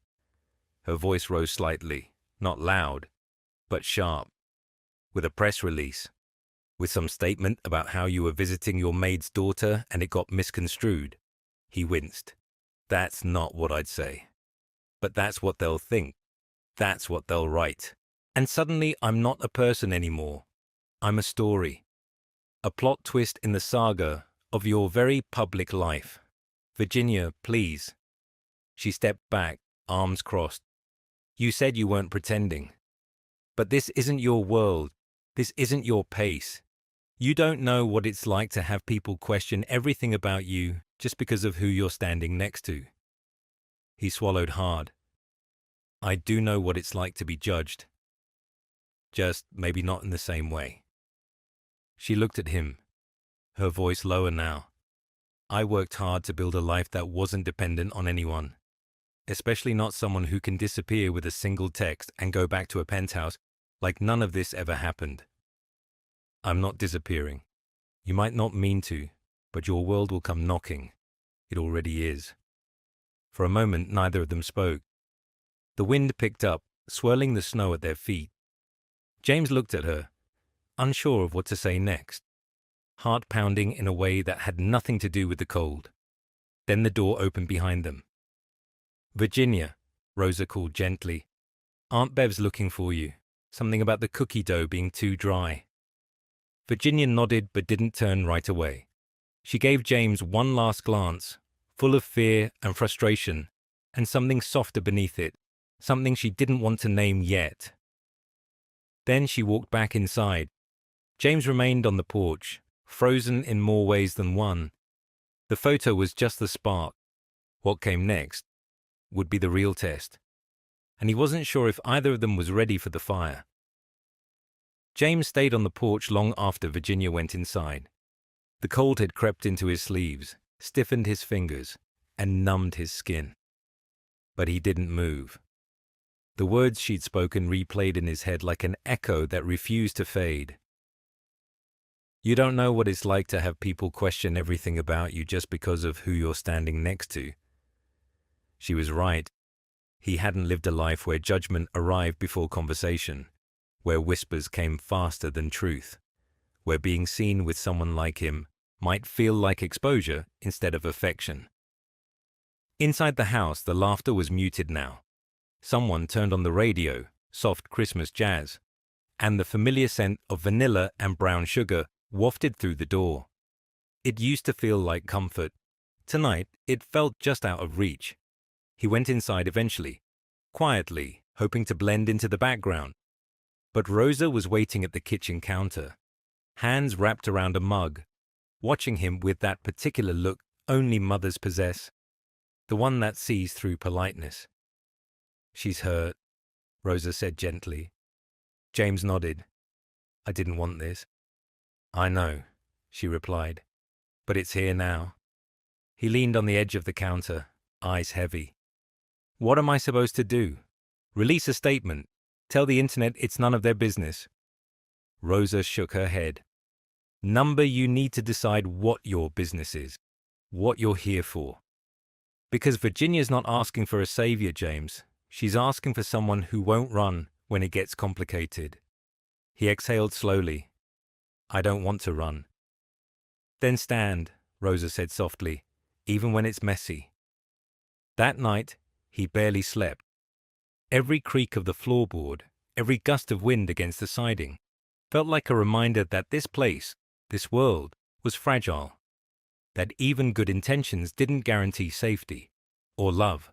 Her voice rose slightly, not loud, but sharp. "With a press release. With some statement about how you were visiting your maid's daughter and it got misconstrued." He winced. "That's not what I'd say. But that's what they'll think. That's what they'll write. And suddenly I'm not a person anymore. I'm a story. A plot twist in the saga of your very public life. Virginia, please." She stepped back, arms crossed. "You said you weren't pretending. But this isn't your world. This isn't your pace. You don't know what it's like to have people question everything about you just because of who you're standing next to." He swallowed hard. "I do know what it's like to be judged. Just maybe not in the same way." She looked at him, her voice lower now. "I worked hard to build a life that wasn't dependent on anyone, especially not someone who can disappear with a single text and go back to a penthouse like none of this ever happened. I'm not disappearing. You might not mean to, but your world will come knocking. It already is." For a moment, neither of them spoke. The wind picked up, swirling the snow at their feet. James looked at her, unsure of what to say next, heart pounding in a way that had nothing to do with the cold. Then the door opened behind them. "Virginia," Rosa called gently, "Aunt Bev's looking for you. Something about the cookie dough being too dry." Virginia nodded but didn't turn right away. She gave James one last glance, full of fear and frustration, and something softer beneath it, something she didn't want to name yet. Then she walked back inside. James remained on the porch, frozen in more ways than one. The photo was just the spark. What came next would be the real test, and he wasn't sure if either of them was ready for the fire. James stayed on the porch long after Virginia went inside. The cold had crept into his sleeves, stiffened his fingers, and numbed his skin. But he didn't move. The words she'd spoken replayed in his head like an echo that refused to fade. You don't know what it's like to have people question everything about you just because of who you're standing next to. She was right. He hadn't lived a life where judgment arrived before conversation, where whispers came faster than truth, where being seen with someone like him might feel like exposure instead of affection. Inside the house, the laughter was muted now. Someone turned on the radio, soft Christmas jazz, and the familiar scent of vanilla and brown sugar wafted through the door. It used to feel like comfort. Tonight, it felt just out of reach. He went inside eventually, quietly, hoping to blend into the background. But Rosa was waiting at the kitchen counter, hands wrapped around a mug, watching him with that particular look only mothers possess, the one that sees through politeness. She's hurt, Rosa said gently. James nodded. I didn't want this. I know, she replied, but it's here now. He leaned on the edge of the counter, eyes heavy. What am I supposed to do? Release a statement? Tell the internet it's none of their business? Rosa shook her head. Number, you need to decide what your business is, what you're here for. Because Virginia's not asking for a savior, James. She's asking for someone who won't run when it gets complicated. He exhaled slowly. I don't want to run. Then stand, Rosa said softly, even when it's messy. That night, he barely slept. Every creak of the floorboard, every gust of wind against the siding, felt like a reminder that this place, this world, was fragile, that even good intentions didn't guarantee safety or love.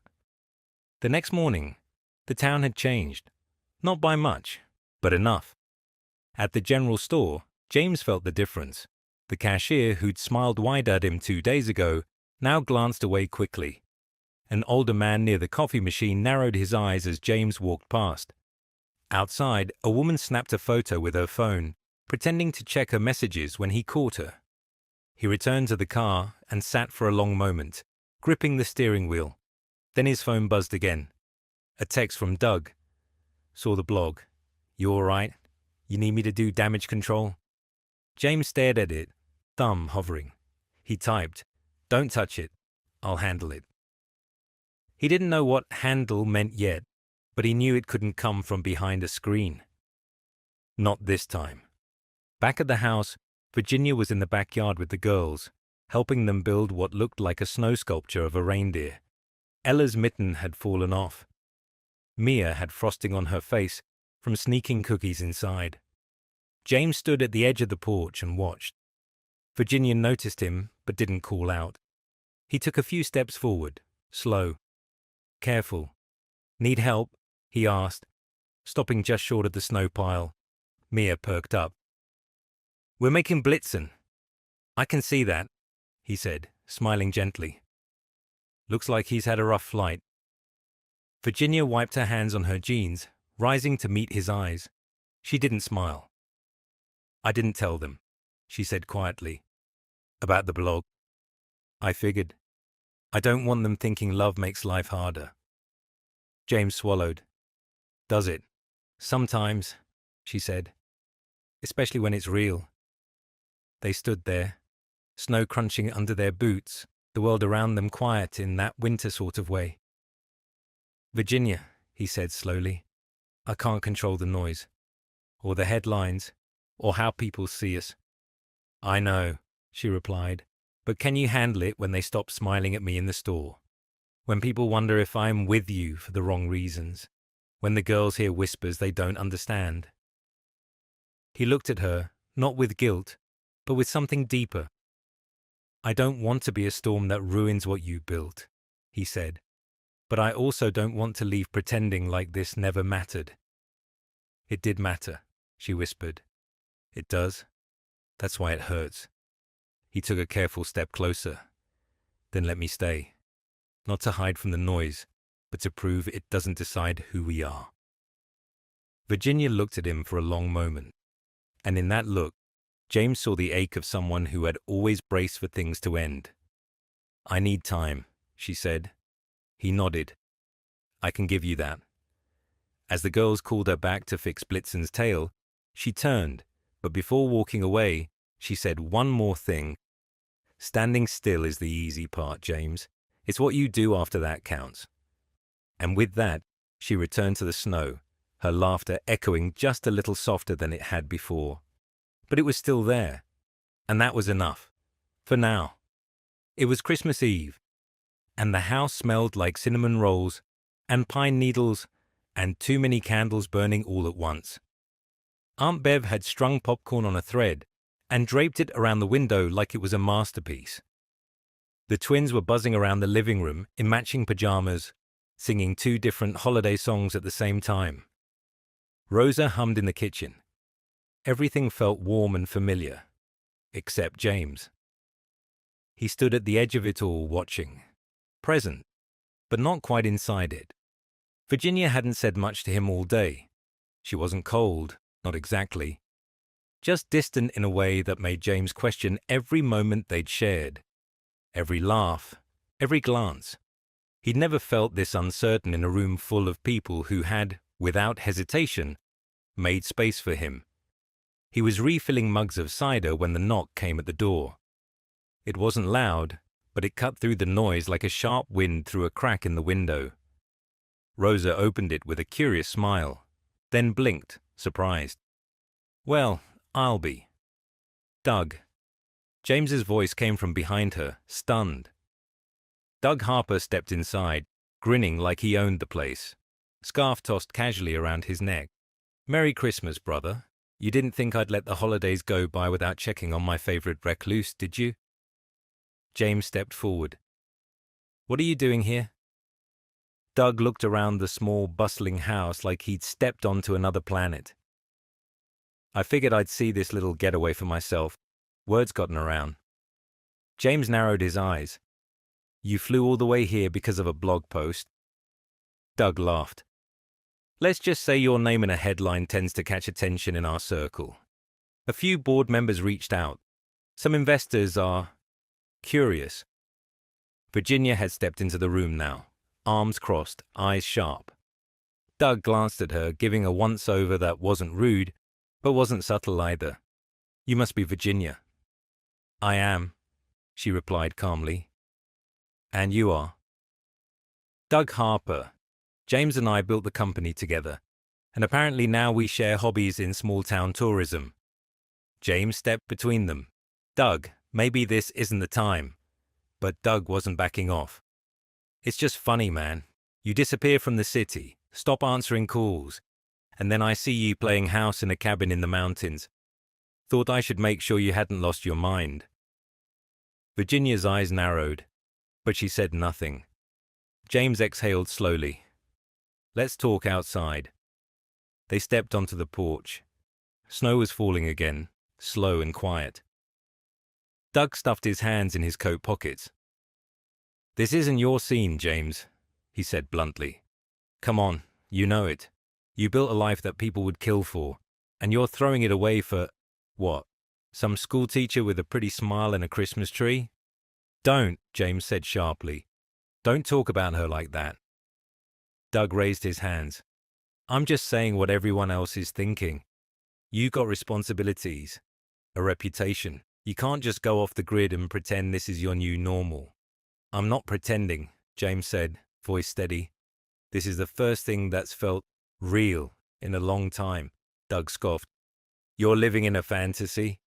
The next morning, the town had changed, not by much, but enough. At the general store, James felt the difference. The cashier, who'd smiled wide at him 2 days ago, now glanced away quickly. An older man near the coffee machine narrowed his eyes as James walked past. Outside, a woman snapped a photo with her phone, pretending to check her messages when he caught her. He returned to the car and sat for a long moment, gripping the steering wheel. Then his phone buzzed again. A text from Doug. Saw the blog. You all right? You need me to do damage control? James stared at it, thumb hovering. He typed, Don't touch it. I'll handle it. He didn't know what handle meant yet, but he knew it couldn't come from behind a screen. Not this time. Back at the house, Virginia was in the backyard with the girls, helping them build what looked like a snow sculpture of a reindeer. Ella's mitten had fallen off. Mia had frosting on her face from sneaking cookies inside. James stood at the edge of the porch and watched. Virginia noticed him, but didn't call out. He took a few steps forward, slow, careful. Need help? He asked, stopping just short of the snow pile. Mia perked up. We're making Blitzen. I can see that, he said, smiling gently. Looks like he's had a rough flight. Virginia wiped her hands on her jeans, rising to meet his eyes. She didn't smile. I didn't tell them, she said quietly. About the blog. I figured. I don't want them thinking love makes life harder. James swallowed. Does it? Sometimes, she said. Especially when it's real. They stood there, snow crunching under their boots, the world around them quiet in that winter sort of way. Virginia, he said slowly, I can't control the noise, or the headlines, or how people see us. I know, she replied, but can you handle it when they stop smiling at me in the store? When people wonder if I'm with you for the wrong reasons? When the girls hear whispers they don't understand? He looked at her, not with guilt, but with something deeper. I don't want to be a storm that ruins what you built, he said, but I also don't want to leave pretending like this never mattered. It did matter, she whispered. It does. That's why it hurts. He took a careful step closer, then let me stay. Not to hide from the noise, but to prove it doesn't decide who we are. Virginia looked at him for a long moment, and in that look, James saw the ache of someone who had always braced for things to end. I need time, she said. He nodded. I can give you that. As the girls called her back to fix Blitzen's tail, she turned, but before walking away, she said one more thing. "Standing still is the easy part, James. It's what you do after that counts." And with that, she returned to the snow, her laughter echoing just a little softer than it had before. But it was still there, and that was enough. For now. It was Christmas Eve, and the house smelled like cinnamon rolls and pine needles and too many candles burning all at once. Aunt Bev had strung popcorn on a thread and draped it around the window like it was a masterpiece. The twins were buzzing around the living room in matching pajamas, singing 2 different holiday songs at the same time. Rosa hummed in the kitchen. Everything felt warm and familiar, except James. He stood at the edge of it all, watching. Present, but not quite inside it. Virginia hadn't said much to him all day. She wasn't cold, not exactly. Just distant in a way that made James question every moment they'd shared. Every laugh, every glance. He'd never felt this uncertain in a room full of people who had, without hesitation, made space for him. He was refilling mugs of cider when the knock came at the door. It wasn't loud, but it cut through the noise like a sharp wind through a crack in the window. Rosa opened it with a curious smile, then blinked, surprised. "Well, I'll be." "Doug." James's voice came from behind her, stunned. Doug Harper stepped inside, grinning like he owned the place, scarf tossed casually around his neck. "Merry Christmas, brother. You didn't think I'd let the holidays go by without checking on my favorite recluse, did you?" James stepped forward. "What are you doing here?" Doug looked around the small, bustling house like he'd stepped onto another planet. "I figured I'd see this little getaway for myself. Word's gotten around." James narrowed his eyes. "You flew all the way here because of a blog post?" Doug laughed. "Let's just say your name in a headline tends to catch attention in our circle. A few board members reached out. Some investors are curious." Virginia had stepped into the room now, arms crossed, eyes sharp. Doug glanced at her, giving a once-over that wasn't rude, but wasn't subtle either. "You must be Virginia." "I am," she replied calmly. "And you are?" "Doug Harper. James and I built the company together, and apparently now we share hobbies in small-town tourism." James stepped between them. "Doug, maybe this isn't the time." But Doug wasn't backing off. "It's just funny, man. You disappear from the city, stop answering calls, and then I see you playing house in a cabin in the mountains. Thought I should make sure you hadn't lost your mind." Virginia's eyes narrowed, but she said nothing. James exhaled slowly. "Let's talk outside." They stepped onto the porch. Snow was falling again, slow and quiet. Doug stuffed his hands in his coat pockets. "This isn't your scene, James," he said bluntly. "Come on, you know it. You built a life that people would kill for, and you're throwing it away for, what, some schoolteacher with a pretty smile and a Christmas tree?" "Don't," James said sharply. "Don't talk about her like that." Doug raised his hands. "I'm just saying what everyone else is thinking. You got responsibilities, a reputation. You can't just go off the grid and pretend this is your new normal." "I'm not pretending," James said, voice steady. "This is the first thing that's felt real in a long time." Doug scoffed. "You're living in a fantasy?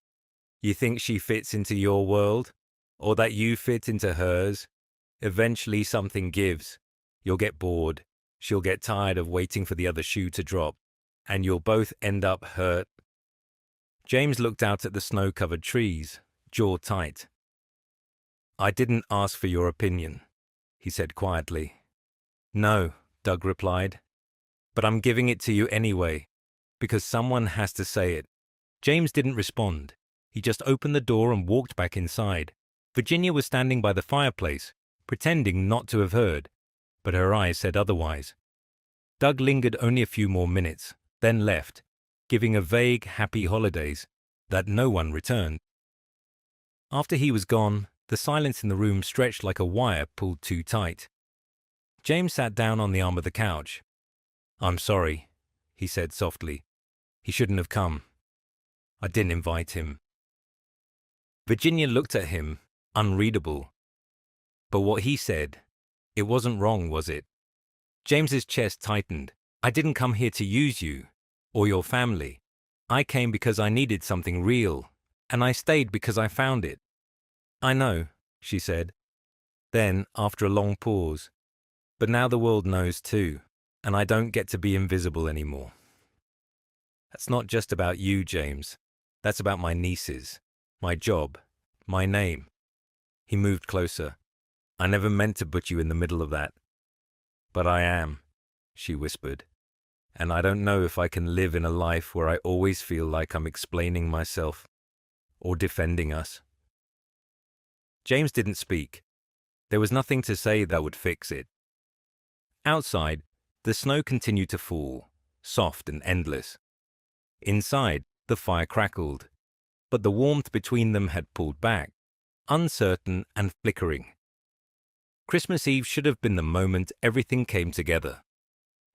You think she fits into your world? Or that you fit into hers? Eventually something gives. You'll get bored. She'll get tired of waiting for the other shoe to drop. And you'll both end up hurt." James looked out at the snow-covered trees, jaw tight. "I didn't ask for your opinion," he said quietly. "No," Doug replied. "But I'm giving it to you anyway, because someone has to say it." James didn't respond. He just opened the door and walked back inside. Virginia was standing by the fireplace, pretending not to have heard, but her eyes said otherwise. Doug lingered only a few more minutes, then left, giving a vague, happy holidays that no one returned. After he was gone, the silence in the room stretched like a wire pulled too tight. James sat down on the arm of the couch. "I'm sorry," he said softly. "He shouldn't have come. I didn't invite him." Virginia looked at him, unreadable. But what he said, it wasn't wrong, was it? James's chest tightened. "I didn't come here to use you, or your family. I came because I needed something real, and I stayed because I found it." "I know," she said. Then, after a long pause, "But now the world knows too, and I don't get to be invisible anymore." "That's not just about you, James. That's about my nieces, my job, my name." He moved closer. "I never meant to put you in the middle of that. But I am," she whispered. "And I don't know if I can live in a life where I always feel like I'm explaining myself or defending us." James didn't speak. There was nothing to say that would fix it. Outside, the snow continued to fall, soft and endless. Inside, the fire crackled, but the warmth between them had pulled back, uncertain and flickering. Christmas Eve should have been the moment everything came together.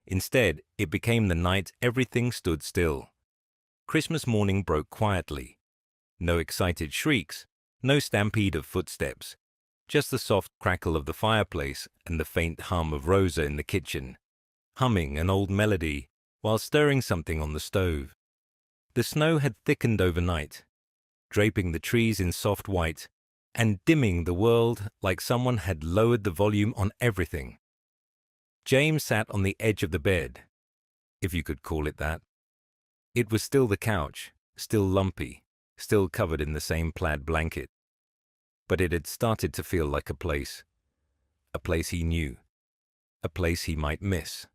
Instead, it became the night everything stood still. Christmas morning broke quietly. No excited shrieks, no stampede of footsteps, just the soft crackle of the fireplace and the faint hum of Rosa in the kitchen, humming an old melody while stirring something on the stove. The snow had thickened overnight, draping the trees in soft white and dimming the world like someone had lowered the volume on everything. James sat on the edge of the bed, if you could call it that. It was still the couch, still lumpy, still covered in the same plaid blanket. But it had started to feel like a place he knew, a place he might miss.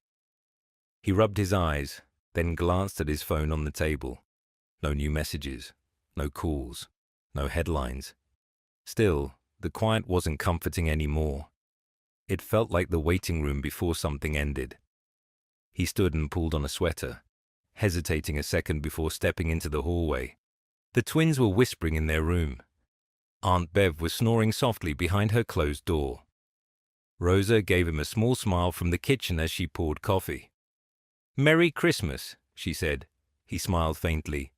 He rubbed his eyes, then glanced at his phone on the table. No new messages, no calls, no headlines. Still, the quiet wasn't comforting anymore. It felt like the waiting room before something ended. He stood and pulled on a sweater, hesitating a second before stepping into the hallway. The twins were whispering in their room. Aunt Bev was snoring softly behind her closed door. Rosa gave him a small smile from the kitchen as she poured coffee. "Merry Christmas," she said. He smiled faintly.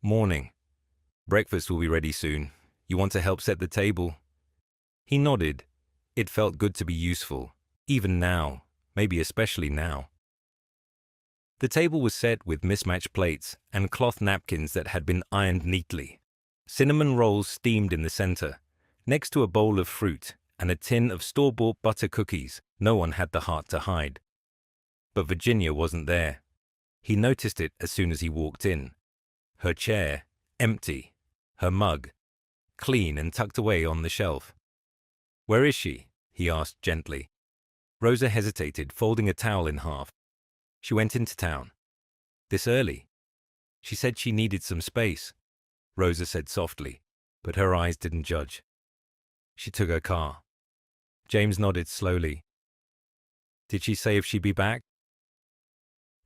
"Morning. Breakfast will be ready soon. You want to help set the table?" He nodded. It felt good to be useful, even now, maybe especially now. The table was set with mismatched plates and cloth napkins that had been ironed neatly. Cinnamon rolls steamed in the center, next to a bowl of fruit and a tin of store-bought butter cookies no one had the heart to hide. But Virginia wasn't there. He noticed it as soon as he walked in. Her chair, empty. Her mug, clean and tucked away on the shelf. "Where is she?" he asked gently. Rosa hesitated, folding a towel in half. "She went into town." "This early?" "She said she needed some space," Rosa said softly, but her eyes didn't judge. "She took her car." James nodded slowly. "Did she say if she'd be back?"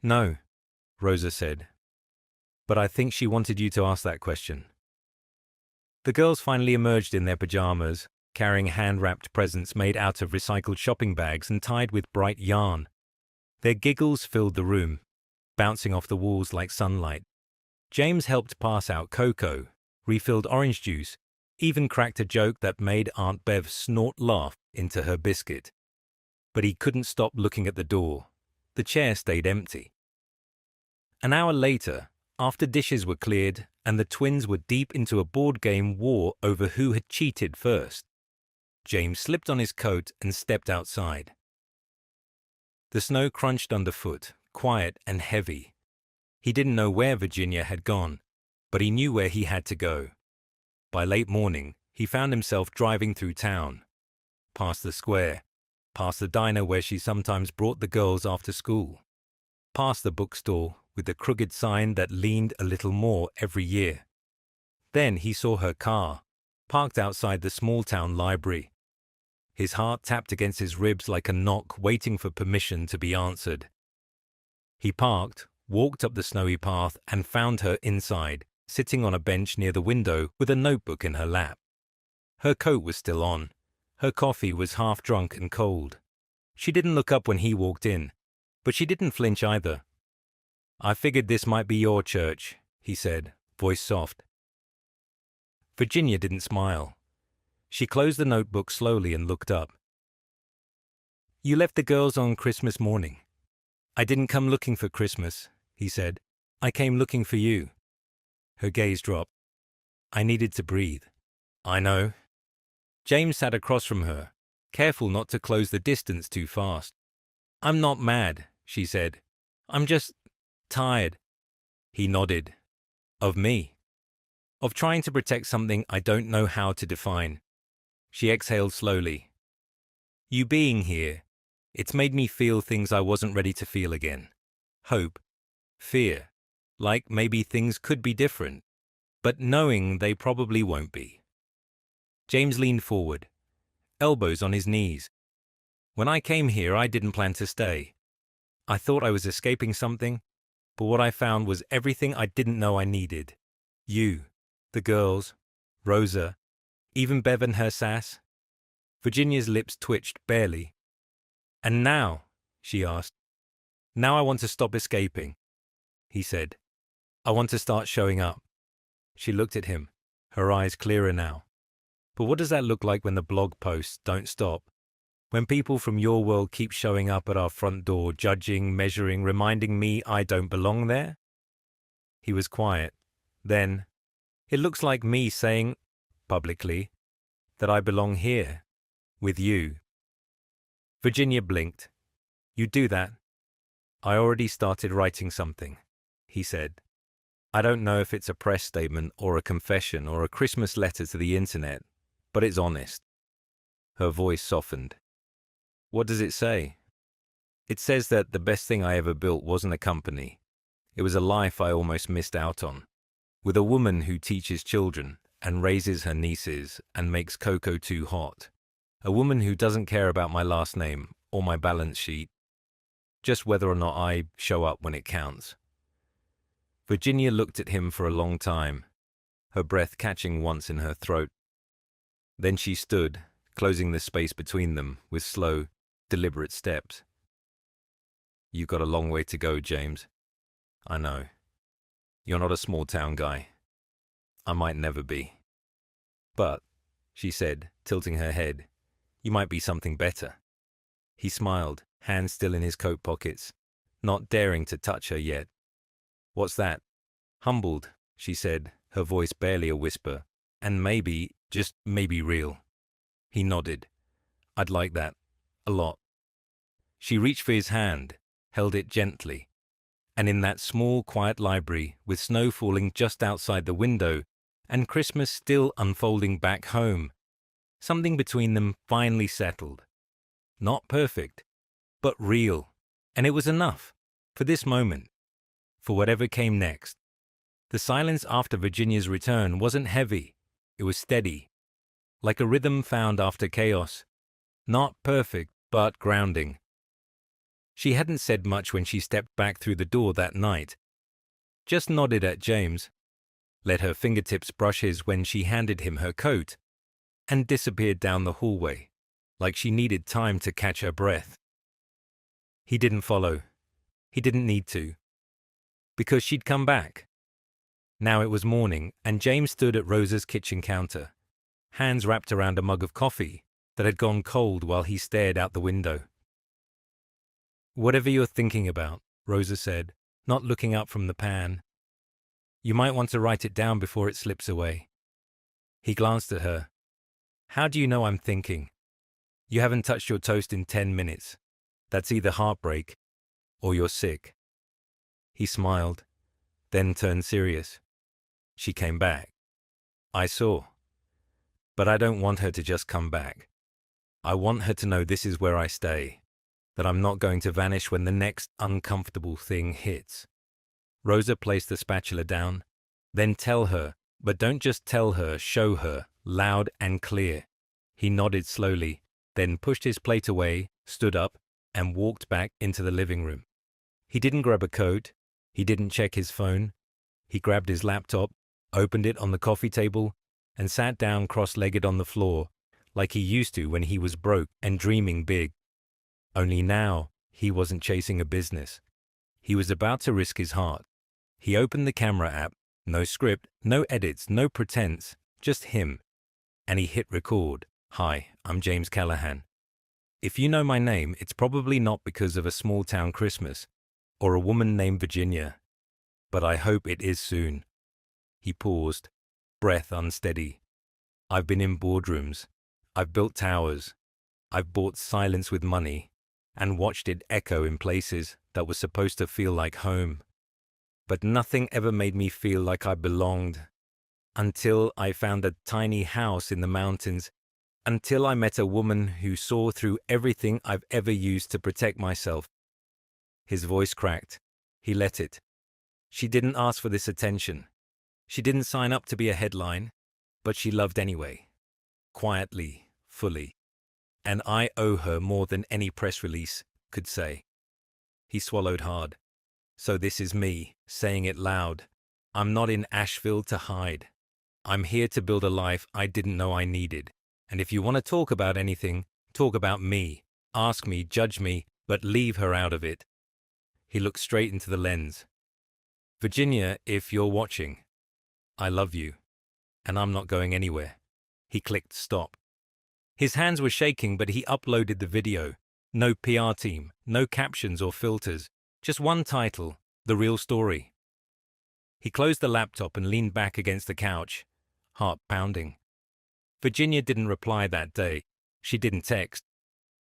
"No," Rosa said. "But I think she wanted you to ask that question." The girls finally emerged in their pajamas, carrying hand-wrapped presents made out of recycled shopping bags and tied with bright yarn. Their giggles filled the room, bouncing off the walls like sunlight. James helped pass out cocoa, refilled orange juice, even cracked a joke that made Aunt Bev snort laugh into her biscuit. But he couldn't stop looking at the door. The chair stayed empty. An hour later, after dishes were cleared and the twins were deep into a board game war over who had cheated first, James slipped on his coat and stepped outside. The snow crunched underfoot, quiet and heavy. He didn't know where Virginia had gone, but he knew where he had to go. By late morning, he found himself driving through town, past the square, past the diner where she sometimes brought the girls after school, past the bookstore with the crooked sign that leaned a little more every year. Then he saw her car, parked outside the small-town library. His heart tapped against his ribs like a knock waiting for permission to be answered. He parked, walked up the snowy path, and found her inside, sitting on a bench near the window with a notebook in her lap. Her coat was still on. Her coffee was half drunk and cold. She didn't look up when he walked in, but she didn't flinch either. I figured this might be your church, he said, voice soft. Virginia didn't smile. She closed the notebook slowly and looked up. You left the girls on Christmas morning. I didn't come looking for Christmas, he said. I came looking for you. Her gaze dropped. I needed to breathe. I know. James sat across from her, careful not to close the distance too fast. I'm not mad, she said. I'm just tired. He nodded. Of me. Of trying to protect something I don't know how to define. She exhaled slowly. You being here, it's made me feel things I wasn't ready to feel again. Hope. Fear. Like maybe things could be different, but knowing they probably won't be. James leaned forward, elbows on his knees. When I came here, I didn't plan to stay. I thought I was escaping something, but what I found was everything I didn't know I needed. You, the girls, Rosa, even Bev and her sass. Virginia's lips twitched barely. And now, she asked. Now I want to stop escaping, he said. I want to start showing up. She looked at him, her eyes clearer now. But what does that look like when the blog posts don't stop? When people from your world keep showing up at our front door, judging, measuring, reminding me I don't belong there? He was quiet. Then, it looks like me saying, publicly, that I belong here, with you. Virginia blinked. You do that? I already started writing something, he said. I don't know if it's a press statement or a confession or a Christmas letter to the internet, but it's honest. Her voice softened. What does it say? It says that the best thing I ever built wasn't a company. It was a life I almost missed out on. With a woman who teaches children and raises her nieces and makes cocoa too hot. A woman who doesn't care about my last name or my balance sheet. Just whether or not I show up when it counts. Virginia looked at him for a long time, her breath catching once in her throat. Then she stood, closing the space between them with slow, deliberate steps. You've got a long way to go, James. I know. You're not a small-town guy. I might never be. But, she said, tilting her head, you might be something better. He smiled, hands still in his coat pockets, not daring to touch her yet. What's that? Humbled, she said, her voice barely a whisper, and maybe, just maybe real. He nodded. I'd like that. A lot. She reached for his hand, held it gently, and in that small, quiet library, with snow falling just outside the window, and Christmas still unfolding back home, something between them finally settled. Not perfect, but real, and it was enough, for this moment, for whatever came next. The silence after Virginia's return wasn't heavy, it was steady, like a rhythm found after chaos. Not perfect, but grounding. She hadn't said much when she stepped back through the door that night. Just nodded at James, let her fingertips brush his when she handed him her coat, and disappeared down the hallway, like she needed time to catch her breath. He didn't follow. He didn't need to. Because she'd come back. Now it was morning, and James stood at Rosa's kitchen counter, hands wrapped around a mug of coffee that had gone cold while he stared out the window. Whatever you're thinking about, Rosa said, not looking up from the pan. You might want to write it down before it slips away. He glanced at her. How do you know I'm thinking? You haven't touched your toast in 10 minutes. That's either heartbreak or you're sick. He smiled, then turned serious. She came back. I saw. But I don't want her to just come back. I want her to know this is where I stay, that I'm not going to vanish when the next uncomfortable thing hits. Rosa placed the spatula down. Then tell her, but don't just tell her, show her, loud and clear. He nodded slowly, then pushed his plate away, stood up, and walked back into the living room. He didn't grab a coat. He didn't check his phone. He grabbed his laptop, opened it on the coffee table, and sat down cross-legged on the floor, like he used to when he was broke and dreaming big. Only now, he wasn't chasing a business. He was about to risk his heart. He opened the camera app, no script, no edits, no pretense, just him. And he hit record. "Hi, I'm James Callahan. If you know my name, it's probably not because of a small-town Christmas or a woman named Virginia, but I hope it is soon." He paused, breath unsteady. "I've been in boardrooms. I've built towers. I've bought silence with money and watched it echo in places that were supposed to feel like home. But nothing ever made me feel like I belonged until I found a tiny house in the mountains, until I met a woman who saw through everything I've ever used to protect myself." His voice cracked. He let it. She didn't ask for this attention. She didn't sign up to be a headline, but she loved anyway. Quietly, fully. And I owe her more than any press release could say. He swallowed hard. So this is me, saying it loud. I'm not in Asheville to hide. I'm here to build a life I didn't know I needed. And if you want to talk about anything, talk about me. Ask me, judge me, but leave her out of it. He looked straight into the lens. "Virginia, if you're watching, I love you, and I'm not going anywhere." He clicked stop. His hands were shaking, but he uploaded the video. No PR team, no captions or filters, just one title, The Real Story. He closed the laptop and leaned back against the couch, heart pounding. Virginia didn't reply that day. She didn't text,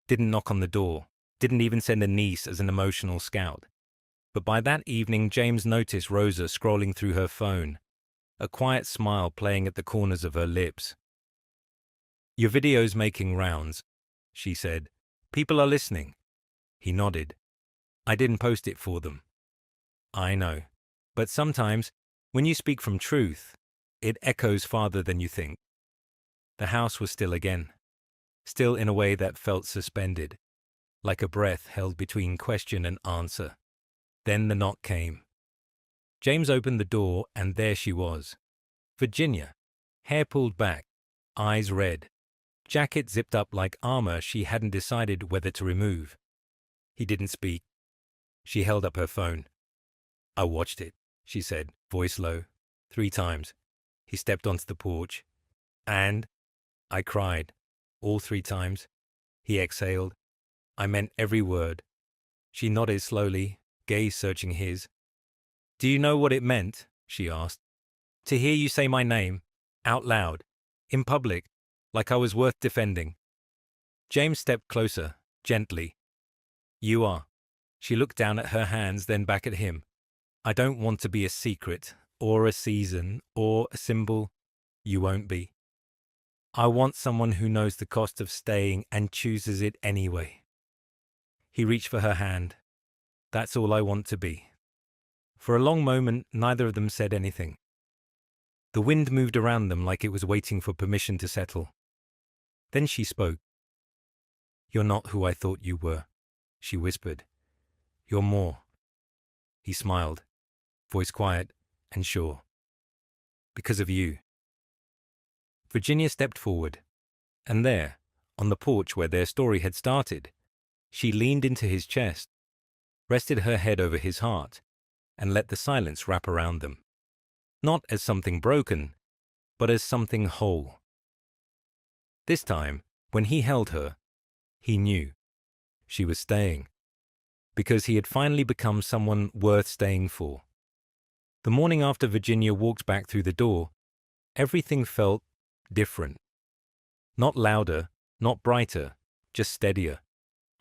didn't knock on the door, didn't even send a niece as an emotional scout. But by that evening, James noticed Rosa scrolling through her phone, a quiet smile playing at the corners of her lips. "Your video's making rounds," she said. "People are listening." He nodded. "I didn't post it for them." "I know. But sometimes, when you speak from truth, it echoes farther than you think." The house was still again. Still in a way that felt suspended, like a breath held between question and answer. Then the knock came. James opened the door, and there she was. Virginia, hair pulled back, eyes red, jacket zipped up like armor she hadn't decided whether to remove. He didn't speak. She held up her phone. "I watched it," she said, voice low, 3 times. He stepped onto the porch. "And?" "I cried, all 3 times." He exhaled. "I meant every word." She nodded slowly, gaze searching his. "Do you know what it meant?" she asked. "To hear you say my name, out loud, in public, like I was worth defending." James stepped closer, gently. "You are." She looked down at her hands, then back at him. "I don't want to be a secret, or a season, or a symbol. You won't be. I want someone who knows the cost of staying and chooses it anyway." He reached for her hand. "That's all I want to be." For a long moment, neither of them said anything. The wind moved around them like it was waiting for permission to settle. Then she spoke. "You're not who I thought you were," she whispered. "You're more." He smiled, voice quiet and sure. "Because of you." Virginia stepped forward, and there, on the porch where their story had started, she leaned into his chest, rested her head over his heart, and let the silence wrap around them. Not as something broken, but as something whole. This time, when he held her, he knew she was staying, because he had finally become someone worth staying for. The morning after Virginia walked back through the door, everything felt different. Not louder, not brighter, just steadier,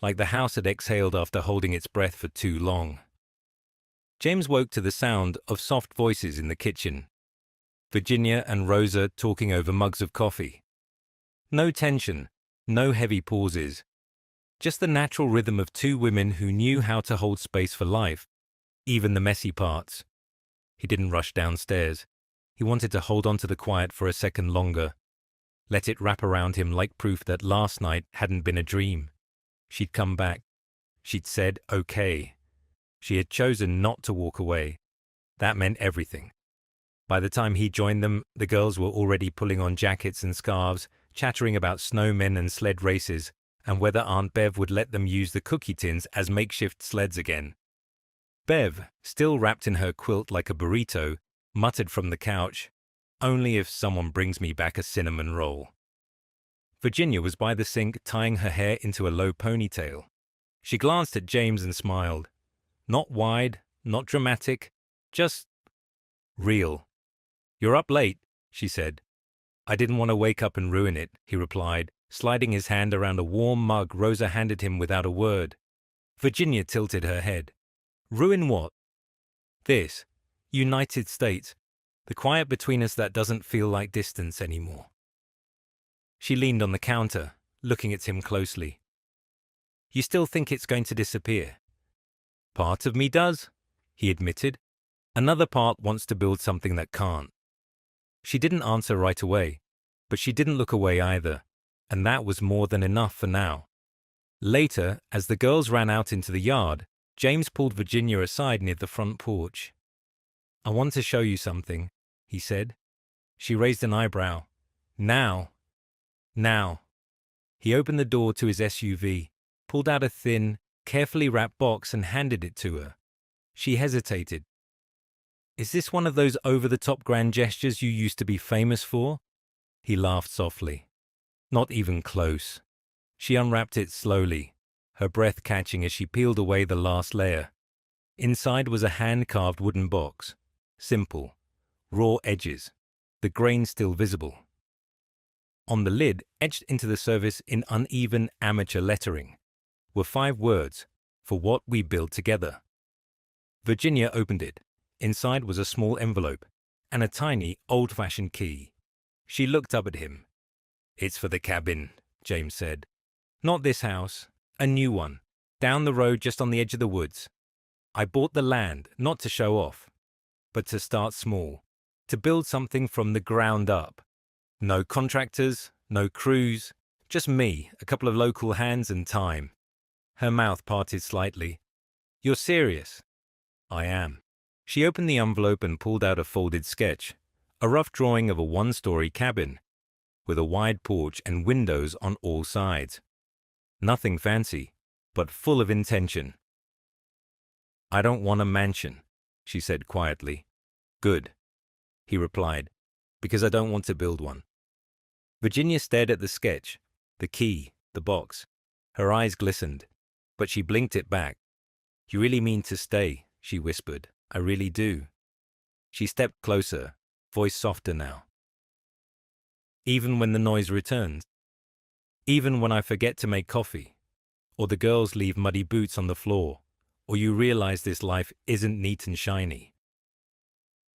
like the house had exhaled after holding its breath for too long. James woke to the sound of soft voices in the kitchen. Virginia and Rosa talking over mugs of coffee. No tension, no heavy pauses. Just the natural rhythm of 2 women who knew how to hold space for life, even the messy parts. He didn't rush downstairs. He wanted to hold on to the quiet for a second longer. Let it wrap around him like proof that last night hadn't been a dream. She'd come back. She'd said, okay. She had chosen not to walk away. That meant everything. By the time he joined them, the girls were already pulling on jackets and scarves, chattering about snowmen and sled races, and whether Aunt Bev would let them use the cookie tins as makeshift sleds again. Bev, still wrapped in her quilt like a burrito, muttered from the couch, "Only if someone brings me back a cinnamon roll." Virginia was by the sink tying her hair into a low ponytail. She glanced at James and smiled. Not wide, not dramatic, just real. "You're up late," she said. "I didn't want to wake up and ruin it," he replied, sliding his hand around a warm mug Rosa handed him without a word. Virginia tilted her head. "Ruin what?" "This. United States. The quiet between us that doesn't feel like distance anymore." She leaned on the counter, looking at him closely. "You still think it's going to disappear?" "Part of me does," he admitted. "Another part wants to build something that can't." She didn't answer right away, but she didn't look away either, and that was more than enough for now. Later, as the girls ran out into the yard, James pulled Virginia aside near the front porch. "I want to show you something," he said. She raised an eyebrow. "Now." "Now." He opened the door to his SUV, pulled out a thin, carefully wrapped box and handed it to her. She hesitated. "Is this one of those over-the-top grand gestures you used to be famous for?" He laughed softly. "Not even close." She unwrapped it slowly, her breath catching as she peeled away the last layer. Inside was a hand-carved wooden box. Simple, raw edges, the grain still visible. On the lid, etched into the surface in uneven amateur lettering, were 5 words, "For what we build together." Virginia opened it. Inside was a small envelope and a tiny, old-fashioned key. She looked up at him. "It's for the cabin," James said. "Not this house. A new one. Down the road just on the edge of the woods. I bought the land, not to show off, but to start small, to build something from the ground up. No contractors, no crews, just me, a couple of local hands and time." Her mouth parted slightly. "You're serious?" "I am." She opened the envelope and pulled out a folded sketch, a rough drawing of a 1-story cabin, with a wide porch and windows on all sides. Nothing fancy, but full of intention. "I don't want a mansion," she said quietly. "Good," he replied, "because I don't want to build one." Virginia stared at the sketch, the key, the box. Her eyes glistened, but she blinked it back. "You really mean to stay," she whispered. "I really do." She stepped closer, voice softer now. "Even when the noise returns? Even when I forget to make coffee? Or the girls leave muddy boots on the floor? Or you realize this life isn't neat and shiny?"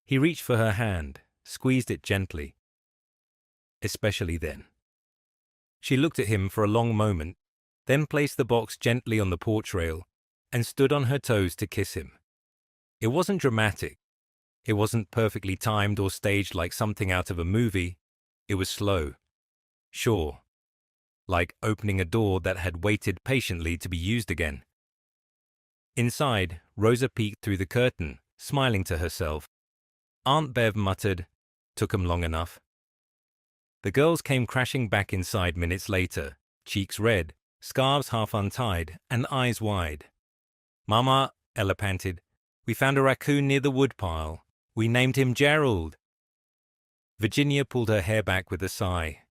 He reached for her hand, squeezed it gently. "Especially then." She looked at him for a long moment, then placed the box gently on the porch rail and stood on her toes to kiss him. It wasn't dramatic. It wasn't perfectly timed or staged like something out of a movie. It was slow. Sure. Like opening a door that had waited patiently to be used again. Inside, Rosa peeked through the curtain, smiling to herself. Aunt Bev muttered, "Took 'em long enough." The girls came crashing back inside minutes later, cheeks red, scarves half untied, and eyes wide. "Mama," Ella panted, "we found a raccoon near the woodpile. We named him Gerald." Virginia pulled her hair back with a sigh.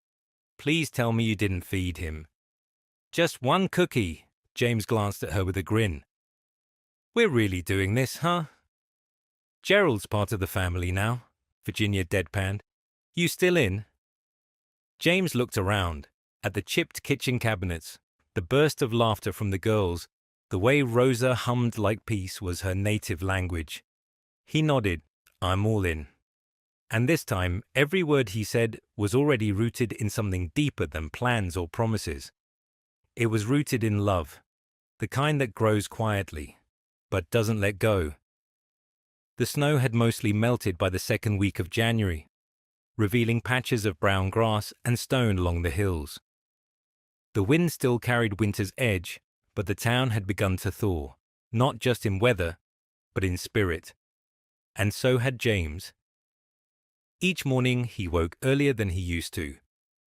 "Please tell me you didn't feed him." "Just one cookie." James glanced at her with a grin. "We're really doing this, huh?" "Gerald's part of the family now," Virginia deadpanned. "You still in?" James looked around, at the chipped kitchen cabinets, the burst of laughter from the girls, the way Rosa hummed like peace was her native language. He nodded. "I'm all in." And this time, every word he said was already rooted in something deeper than plans or promises. It was rooted in love, the kind that grows quietly, but doesn't let go. The snow had mostly melted by the second week of January, revealing patches of brown grass and stone along the hills. The wind still carried winter's edge, but the town had begun to thaw, not just in weather, but in spirit. And so had James. Each morning he woke earlier than he used to.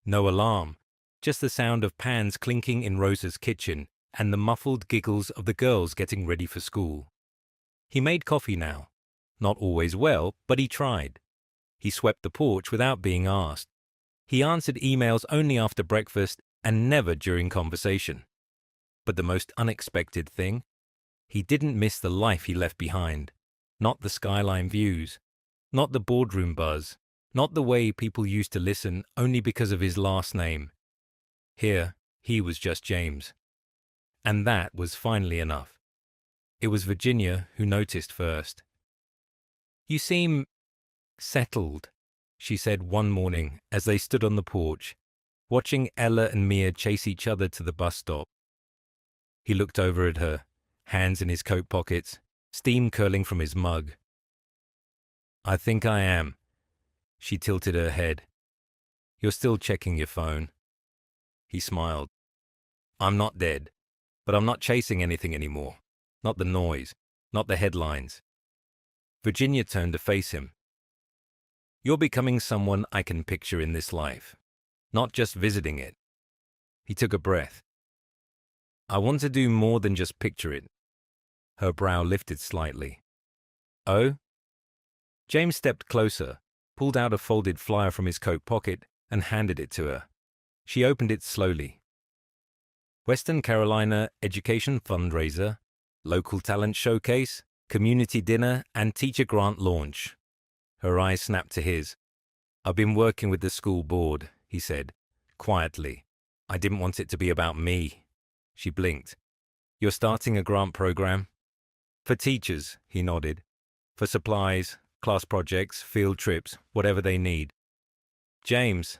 No alarm, just the sound of pans clinking in Rosa's kitchen and the muffled giggles of the girls getting ready for school. He made coffee now. Not always well, but he tried. He swept the porch without being asked. He answered emails only after breakfast and never during conversation. But the most unexpected thing? He didn't miss the life he left behind. Not the skyline views. Not the boardroom buzz. Not the way people used to listen only because of his last name. Here, he was just James. And that was finally enough. It was Virginia who noticed first. "You seem settled," she said one morning as they stood on the porch, watching Ella and Mia chase each other to the bus stop. He looked over at her, hands in his coat pockets, steam curling from his mug. "I think I am." She tilted her head. "You're still checking your phone." He smiled. "I'm not dead, but I'm not chasing anything anymore. Not the noise, not the headlines." Virginia turned to face him. "You're becoming someone I can picture in this life, not just visiting it." He took a breath. "I want to do more than just picture it." Her brow lifted slightly. "Oh?" James stepped closer, pulled out a folded flyer from his coat pocket, and handed it to her. She opened it slowly. "Western Carolina Education Fundraiser, Local Talent Showcase, Community Dinner, and Teacher Grant Launch." Her eyes snapped to his. "I've been working with the school board," he said, quietly. "I didn't want it to be about me." She blinked. "You're starting a grant program?" "For teachers," he nodded. "For supplies, class projects, field trips, whatever they need." "James,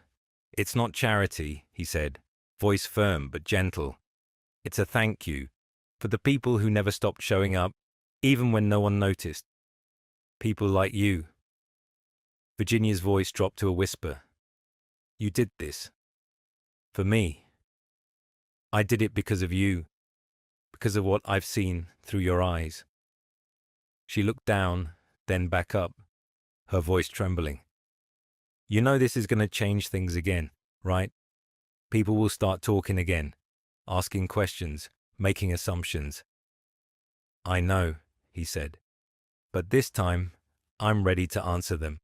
it's not charity," he said, voice firm but gentle. "It's a thank you for the people who never stopped showing up, even when no one noticed. People like you." Virginia's voice dropped to a whisper. "You did this. For me. I did it because of you, because of what I've seen through your eyes." She looked down, then back up, her voice trembling. "You know this is going to change things again, right? People will start talking again, asking questions, making assumptions." "I know," he said. "But this time, I'm ready to answer them."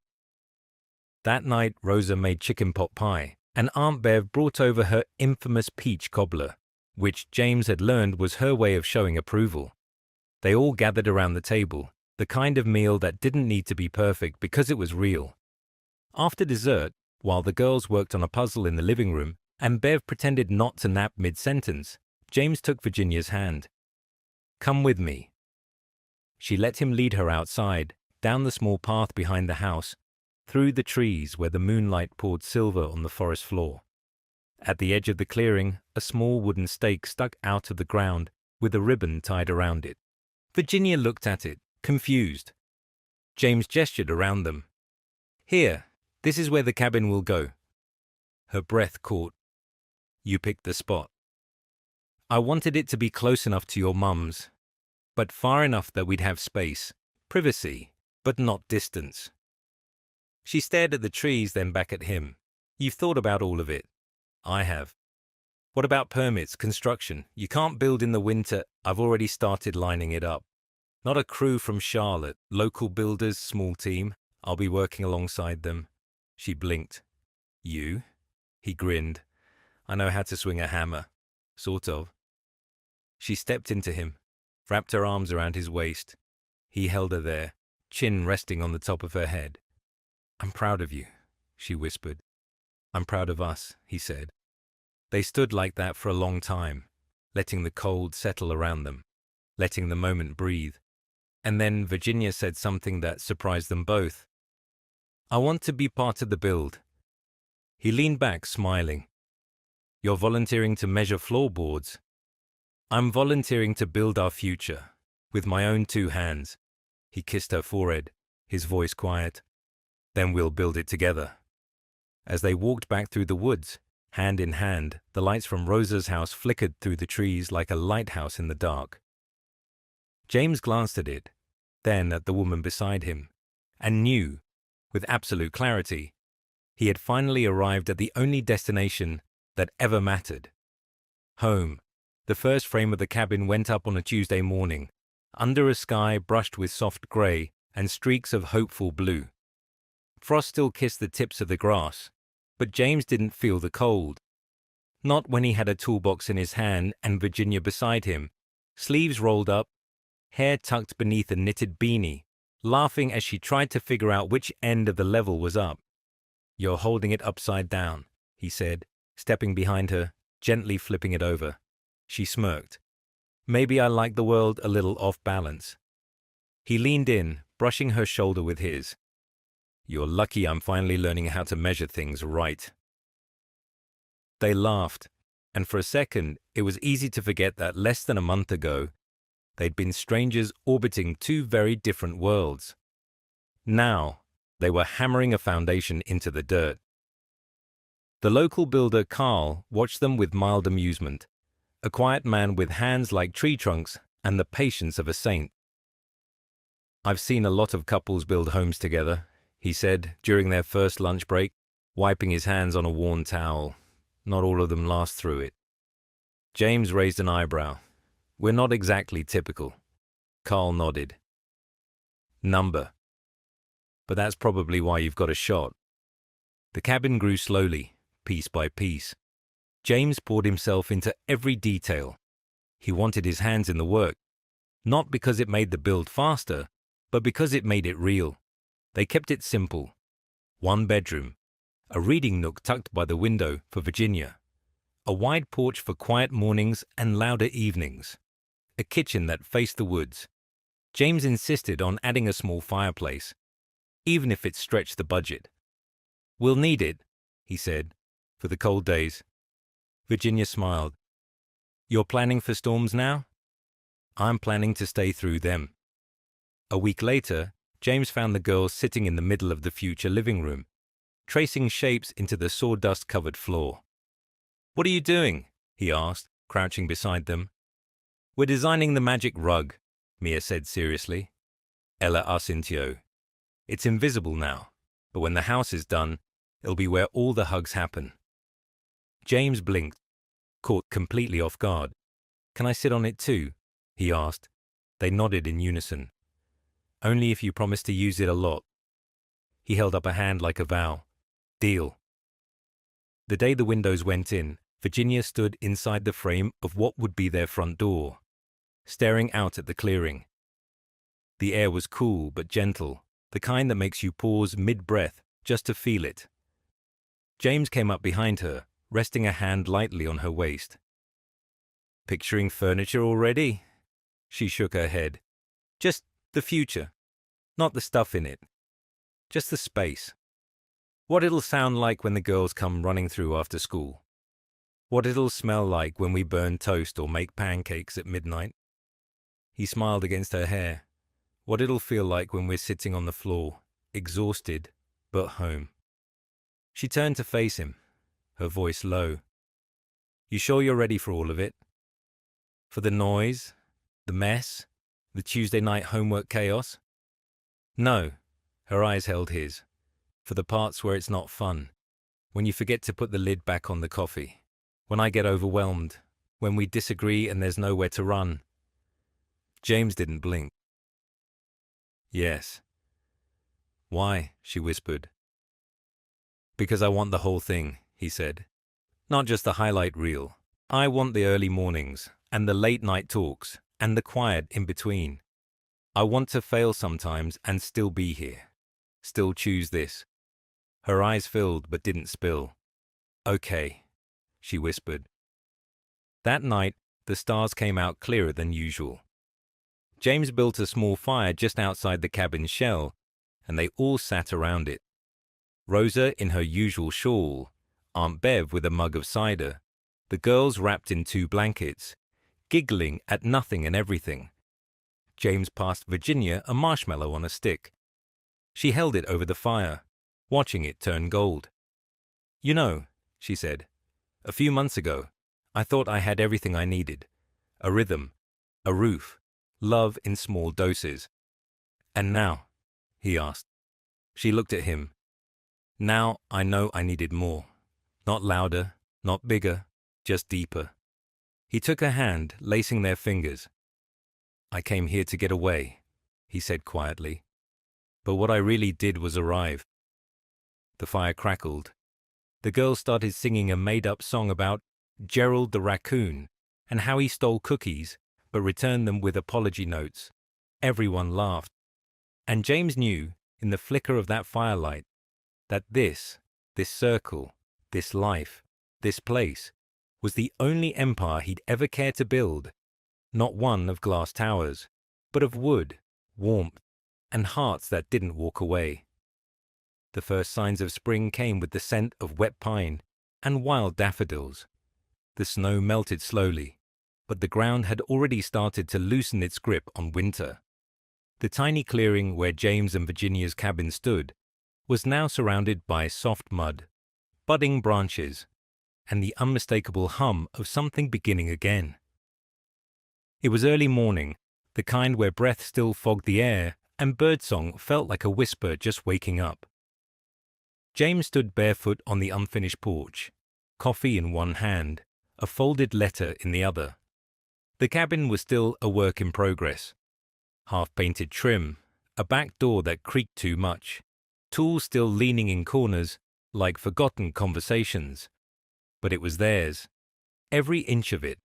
That night, Rosa made chicken pot pie, and Aunt Bev brought over her infamous peach cobbler, which James had learned was her way of showing approval. They all gathered around the table, the kind of meal that didn't need to be perfect because it was real. After dessert, while the girls worked on a puzzle in the living room, and Bev pretended not to nap mid-sentence, James took Virginia's hand. "Come with me." She let him lead her outside, down the small path behind the house, through the trees where the moonlight poured silver on the forest floor. At the edge of the clearing, a small wooden stake stuck out of the ground with a ribbon tied around it. Virginia looked at it, confused. James gestured around them. "Here, this is where the cabin will go." Her breath caught. "You picked the spot." "I wanted it to be close enough to your mum's, but far enough that we'd have space, privacy, but not distance." She stared at the trees, then back at him. "You've thought about all of it." "I have." "What about permits, construction? You can't build in the winter." "I've already started lining it up. Not a crew from Charlotte, local builders, small team. I'll be working alongside them." She blinked. "You?" He grinned. "I know how to swing a hammer. Sort of." She stepped into him, wrapped her arms around his waist. He held her there, chin resting on the top of her head. "I'm proud of you," she whispered. "I'm proud of us," he said. They stood like that for a long time, letting the cold settle around them, letting the moment breathe. And then Virginia said something that surprised them both. "I want to be part of the build." He leaned back, smiling. "You're volunteering to measure floorboards." "I'm volunteering to build our future, with my own 2 hands." He kissed her forehead, his voice quiet. "Then we'll build it together." As they walked back through the woods, hand in hand, the lights from Rosa's house flickered through the trees like a lighthouse in the dark. James glanced at it, then at the woman beside him, and knew, with absolute clarity, he had finally arrived at the only destination that ever mattered. Home. The first frame of the cabin went up on a Tuesday morning, under a sky brushed with soft grey and streaks of hopeful blue. Frost still kissed the tips of the grass, but James didn't feel the cold. Not when he had a toolbox in his hand and Virginia beside him, sleeves rolled up, hair tucked beneath a knitted beanie, laughing as she tried to figure out which end of the level was up. "You're holding it upside down," he said, stepping behind her, gently flipping it over. She smirked. "Maybe I like the world a little off balance." He leaned in, brushing her shoulder with his. "You're lucky I'm finally learning how to measure things right." They laughed, and for a second it was easy to forget that less than a month ago, they'd been strangers orbiting two very different worlds. Now, they were hammering a foundation into the dirt. The local builder, Carl, watched them with mild amusement, a quiet man with hands like tree trunks and the patience of a saint. "I've seen a lot of couples build homes together," he said during their first lunch break, wiping his hands on a worn towel. "Not all of them last through it." James raised an eyebrow. "We're not exactly typical." Carl nodded. "Number. But that's probably why you've got a shot." The cabin grew slowly, piece by piece. James poured himself into every detail. He wanted his hands in the work, not because it made the build faster, but because it made it real. They kept it simple. One bedroom, a reading nook tucked by the window for Virginia, a wide porch for quiet mornings and louder evenings, a kitchen that faced the woods. James insisted on adding a small fireplace, even if it stretched the budget. "We'll need it," he said, "for the cold days." Virginia smiled. "You're planning for storms now?" "I'm planning to stay through them." A week later, James found the girls sitting in the middle of the future living room, tracing shapes into the sawdust-covered floor. "What are you doing?" he asked, crouching beside them. "We're designing the magic rug," Mia said seriously. Ella asintió. "It's invisible now, but when the house is done, it'll be where all the hugs happen." James blinked, caught completely off guard. "Can I sit on it too?" he asked. They nodded in unison. "Only if you promise to use it a lot." He held up a hand like a vow. "Deal." The day the windows went in, Virginia stood inside the frame of what would be their front door, staring out at the clearing. The air was cool but gentle, the kind that makes you pause mid-breath just to feel it. James came up behind her, resting a hand lightly on her waist. "Picturing furniture already?" She shook her head. "Just the future. Not the stuff in it. Just the space. What it'll sound like when the girls come running through after school. What it'll smell like when we burn toast or make pancakes at midnight." He smiled against her hair. "What it'll feel like when we're sitting on the floor, exhausted, but home." She turned to face him, her voice low. "You sure you're ready for all of it? For the noise, the mess, the Tuesday night homework chaos?" "No," her eyes held his. "For the parts where it's not fun. When you forget to put the lid back on the coffee. When I get overwhelmed. When we disagree and there's nowhere to run." James didn't blink. "Yes." "Why?" she whispered. "Because I want the whole thing," he said. "Not just the highlight reel. I want the early mornings, and the late night talks, and the quiet in between. I want to fail sometimes and still be here. Still choose this." Her eyes filled but didn't spill. "Okay," she whispered. That night, the stars came out clearer than usual. James built a small fire just outside the cabin's shell, and they all sat around it. Rosa in her usual shawl, Aunt Bev with a mug of cider, the girls wrapped in 2 blankets, giggling at nothing and everything. James passed Virginia a marshmallow on a stick. She held it over the fire, watching it turn gold. "You know," she said, "a few months ago, I thought I had everything I needed. A rhythm, a roof, love in small doses. And now?" he asked. She looked at him. "Now I know I needed more. Not louder, not bigger, just deeper." He took her hand, lacing their fingers. I came here to get away, he said quietly. But what I really did was arrive. The fire crackled. The girls started singing a made-up song about Gerald the raccoon and how he stole cookies but returned them with apology notes. Everyone laughed. And James knew, in the flicker of that firelight, that this circle, this life, this place, was the only empire he'd ever cared to build, not one of glass towers, but of wood, warmth, and hearts that didn't walk away. The first signs of spring came with the scent of wet pine and wild daffodils. The snow melted slowly, but the ground had already started to loosen its grip on winter. The tiny clearing where James and Virginia's cabin stood was now surrounded by soft mud, budding branches, and the unmistakable hum of something beginning again. It was early morning, the kind where breath still fogged the air and birdsong felt like a whisper just waking up. James stood barefoot on the unfinished porch, coffee in one hand, a folded letter in the other. The cabin was still a work in progress. Half-painted trim, a back door that creaked too much, tools still leaning in corners like forgotten conversations. But it was theirs, every inch of it.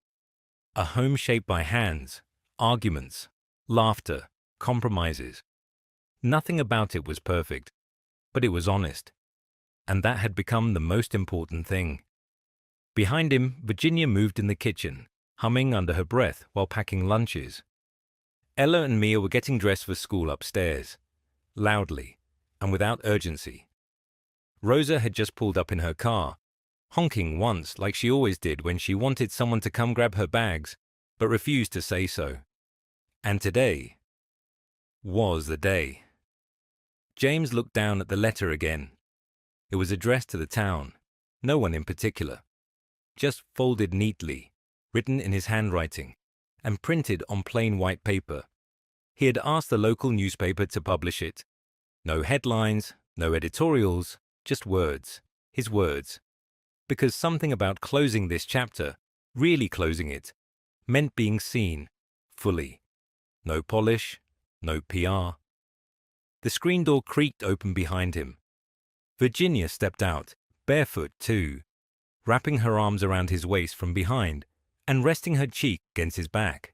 A home shaped by hands, arguments, laughter, compromises. Nothing about it was perfect, but it was honest. And that had become the most important thing. Behind him, Virginia moved in the kitchen, humming under her breath while packing lunches. Ella and Mia were getting dressed for school upstairs, loudly and without urgency. Rosa had just pulled up in her car, honking once like she always did when she wanted someone to come grab her bags, but refused to say so. And today was the day. James looked down at the letter again. It was addressed to the town, no one in particular, just folded neatly, written in his handwriting, and printed on plain white paper. He had asked the local newspaper to publish it. No headlines, no editorials, just words, his words. Because something about closing this chapter, really closing it, meant being seen, fully. No polish, no PR. The screen door creaked open behind him. Virginia stepped out, barefoot too, wrapping her arms around his waist from behind and resting her cheek against his back.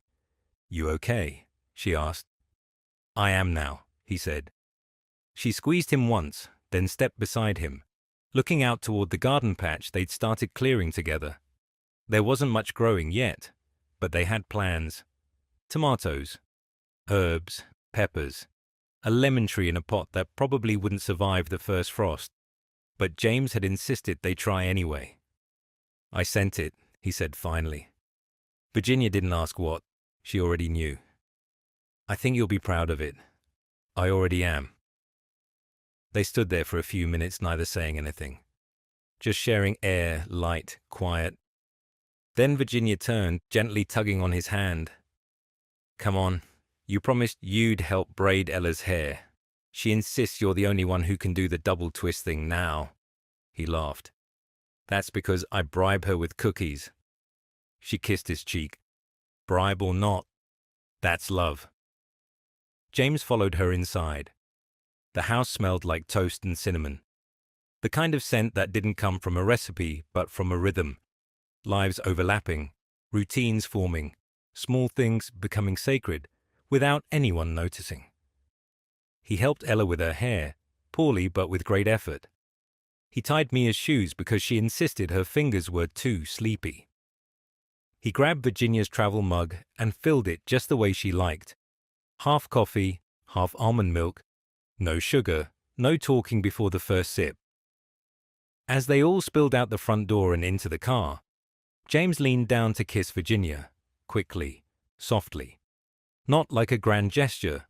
"You okay?" she asked. "I am now," he said. She squeezed him once, then stepped beside him, looking out toward the garden patch they'd started clearing together. There wasn't much growing yet, but they had plans. Tomatoes, herbs, peppers, a lemon tree in a pot that probably wouldn't survive the first frost. But James had insisted they try anyway. "I sent it," he said finally. Virginia didn't ask what. She already knew. "I think you'll be proud of it. I already am." They stood there for a few minutes, neither saying anything, just sharing air, light, quiet. Then Virginia turned, gently tugging on his hand. "Come on, you promised you'd help braid Ella's hair. She insists you're the only one who can do the double twist thing now." He laughed. "That's because I bribe her with cookies." She kissed his cheek. "Bribe or not, that's love." James followed her inside. The house smelled like toast and cinnamon. The kind of scent that didn't come from a recipe, but from a rhythm. Lives overlapping, routines forming, small things becoming sacred, without anyone noticing. He helped Ella with her hair, poorly but with great effort. He tied Mia's shoes because she insisted her fingers were too sleepy. He grabbed Virginia's travel mug and filled it just the way she liked. Half coffee, half almond milk, no sugar, no talking before the first sip. As they all spilled out the front door and into the car, James leaned down to kiss Virginia, quickly, softly. Not like a grand gesture,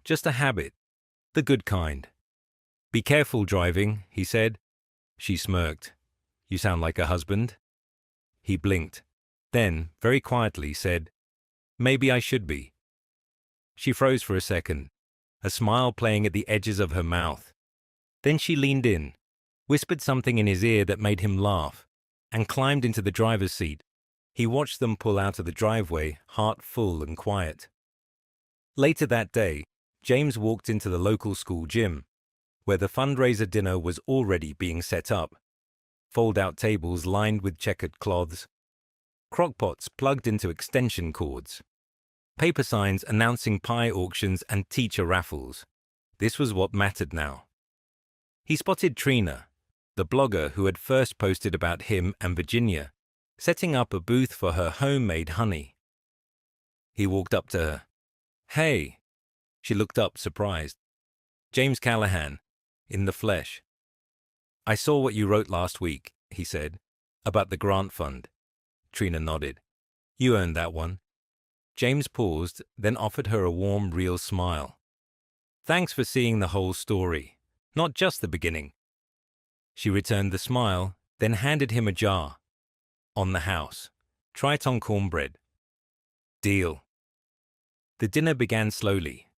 just a habit, the good kind. "Be careful driving," he said. She smirked. "You sound like a husband." He blinked, then, very quietly, said, "Maybe I should be." She froze for a second, a smile playing at the edges of her mouth. Then she leaned in, whispered something in his ear that made him laugh, and climbed into the driver's seat. He watched them pull out of the driveway, heart full and quiet. Later that day, James walked into the local school gym, where the fundraiser dinner was already being set up. Fold-out tables lined with checkered cloths, crockpots plugged into extension cords, paper signs announcing pie auctions and teacher raffles. This was what mattered now. He spotted Trina, the blogger who had first posted about him and Virginia, setting up a booth for her homemade honey. He walked up to her. "Hey." She looked up, surprised. "James Callahan, in the flesh." "I saw what you wrote last week," he said, "about the grant fund." Trina nodded. "You earned that one." James paused, then offered her a warm, real smile. "Thanks for seeing the whole story, not just the beginning." She returned the smile, then handed him a jar. "On the house. Try it on cornbread." "Deal." The dinner began slowly.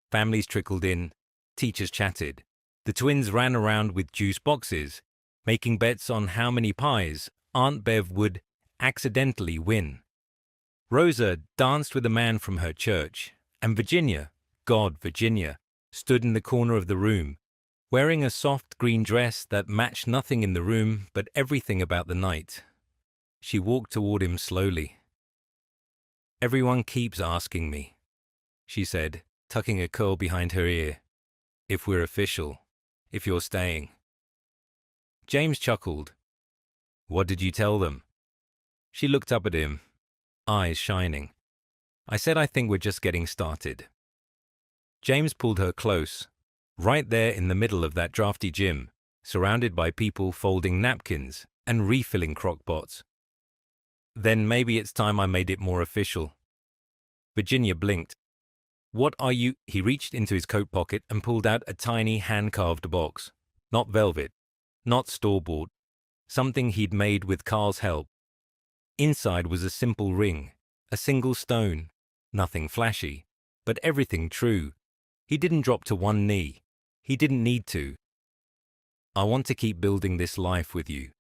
Families trickled in, teachers chatted. The twins ran around with juice boxes, making bets on how many pies Aunt Bev would accidentally win. Rosa danced with a man from her church, and Virginia, Virginia, stood in the corner of the room, wearing a soft green dress that matched nothing in the room but everything about the night. She walked toward him slowly. "Everyone keeps asking me," she said, tucking a curl behind her ear, "if we're official, if you're staying." James chuckled. "What did you tell them?" She looked up at him, eyes shining. "I said I think we're just getting started." James pulled her close, right there in the middle of that drafty gym, surrounded by people folding napkins and refilling crockpots. "Then maybe it's time I made it more official." Virginia blinked. "What are you—" He reached into his coat pocket and pulled out a tiny hand-carved box. Not velvet, not store-bought, something he'd made with Carl's help. Inside was a simple ring, a single stone, nothing flashy, but everything true. He didn't drop to one knee. He didn't need to. "I want to keep building this life with you.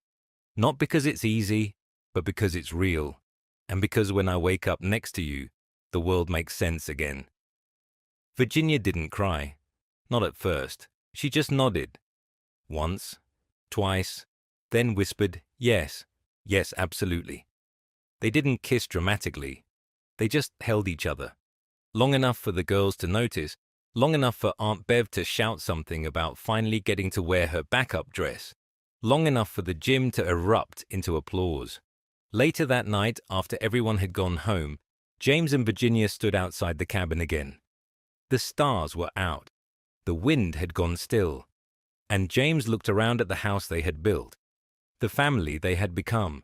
Not because it's easy, but because it's real. And because when I wake up next to you, the world makes sense again." Virginia didn't cry. Not at first. She just nodded. Once, twice, then whispered, "Yes, yes, absolutely." They didn't kiss dramatically. They just held each other. Long enough for the girls to notice, long enough for Aunt Bev to shout something about finally getting to wear her backup dress, long enough for the gym to erupt into applause. Later that night, after everyone had gone home, James and Virginia stood outside the cabin again. The stars were out. The wind had gone still. And James looked around at the house they had built, the family they had become,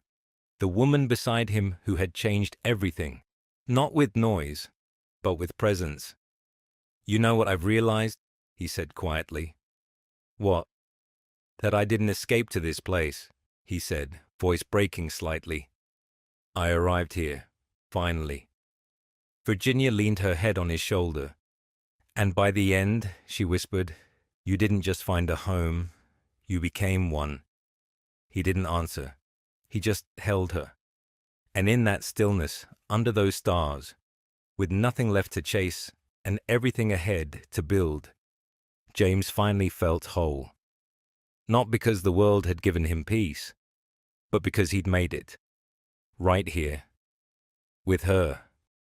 the woman beside him who had changed everything, not with noise, but with presence. "You know what I've realized?" he said quietly. "What?" "That I didn't escape to this place," he said, voice breaking slightly. "I arrived here, finally." Virginia leaned her head on his shoulder. "And by the end," she whispered, "you didn't just find a home, you became one." He didn't answer. He just held her. And in that stillness, under those stars, with nothing left to chase and everything ahead to build, James finally felt whole. Not because the world had given him peace, but because he'd made it. Right here. With her.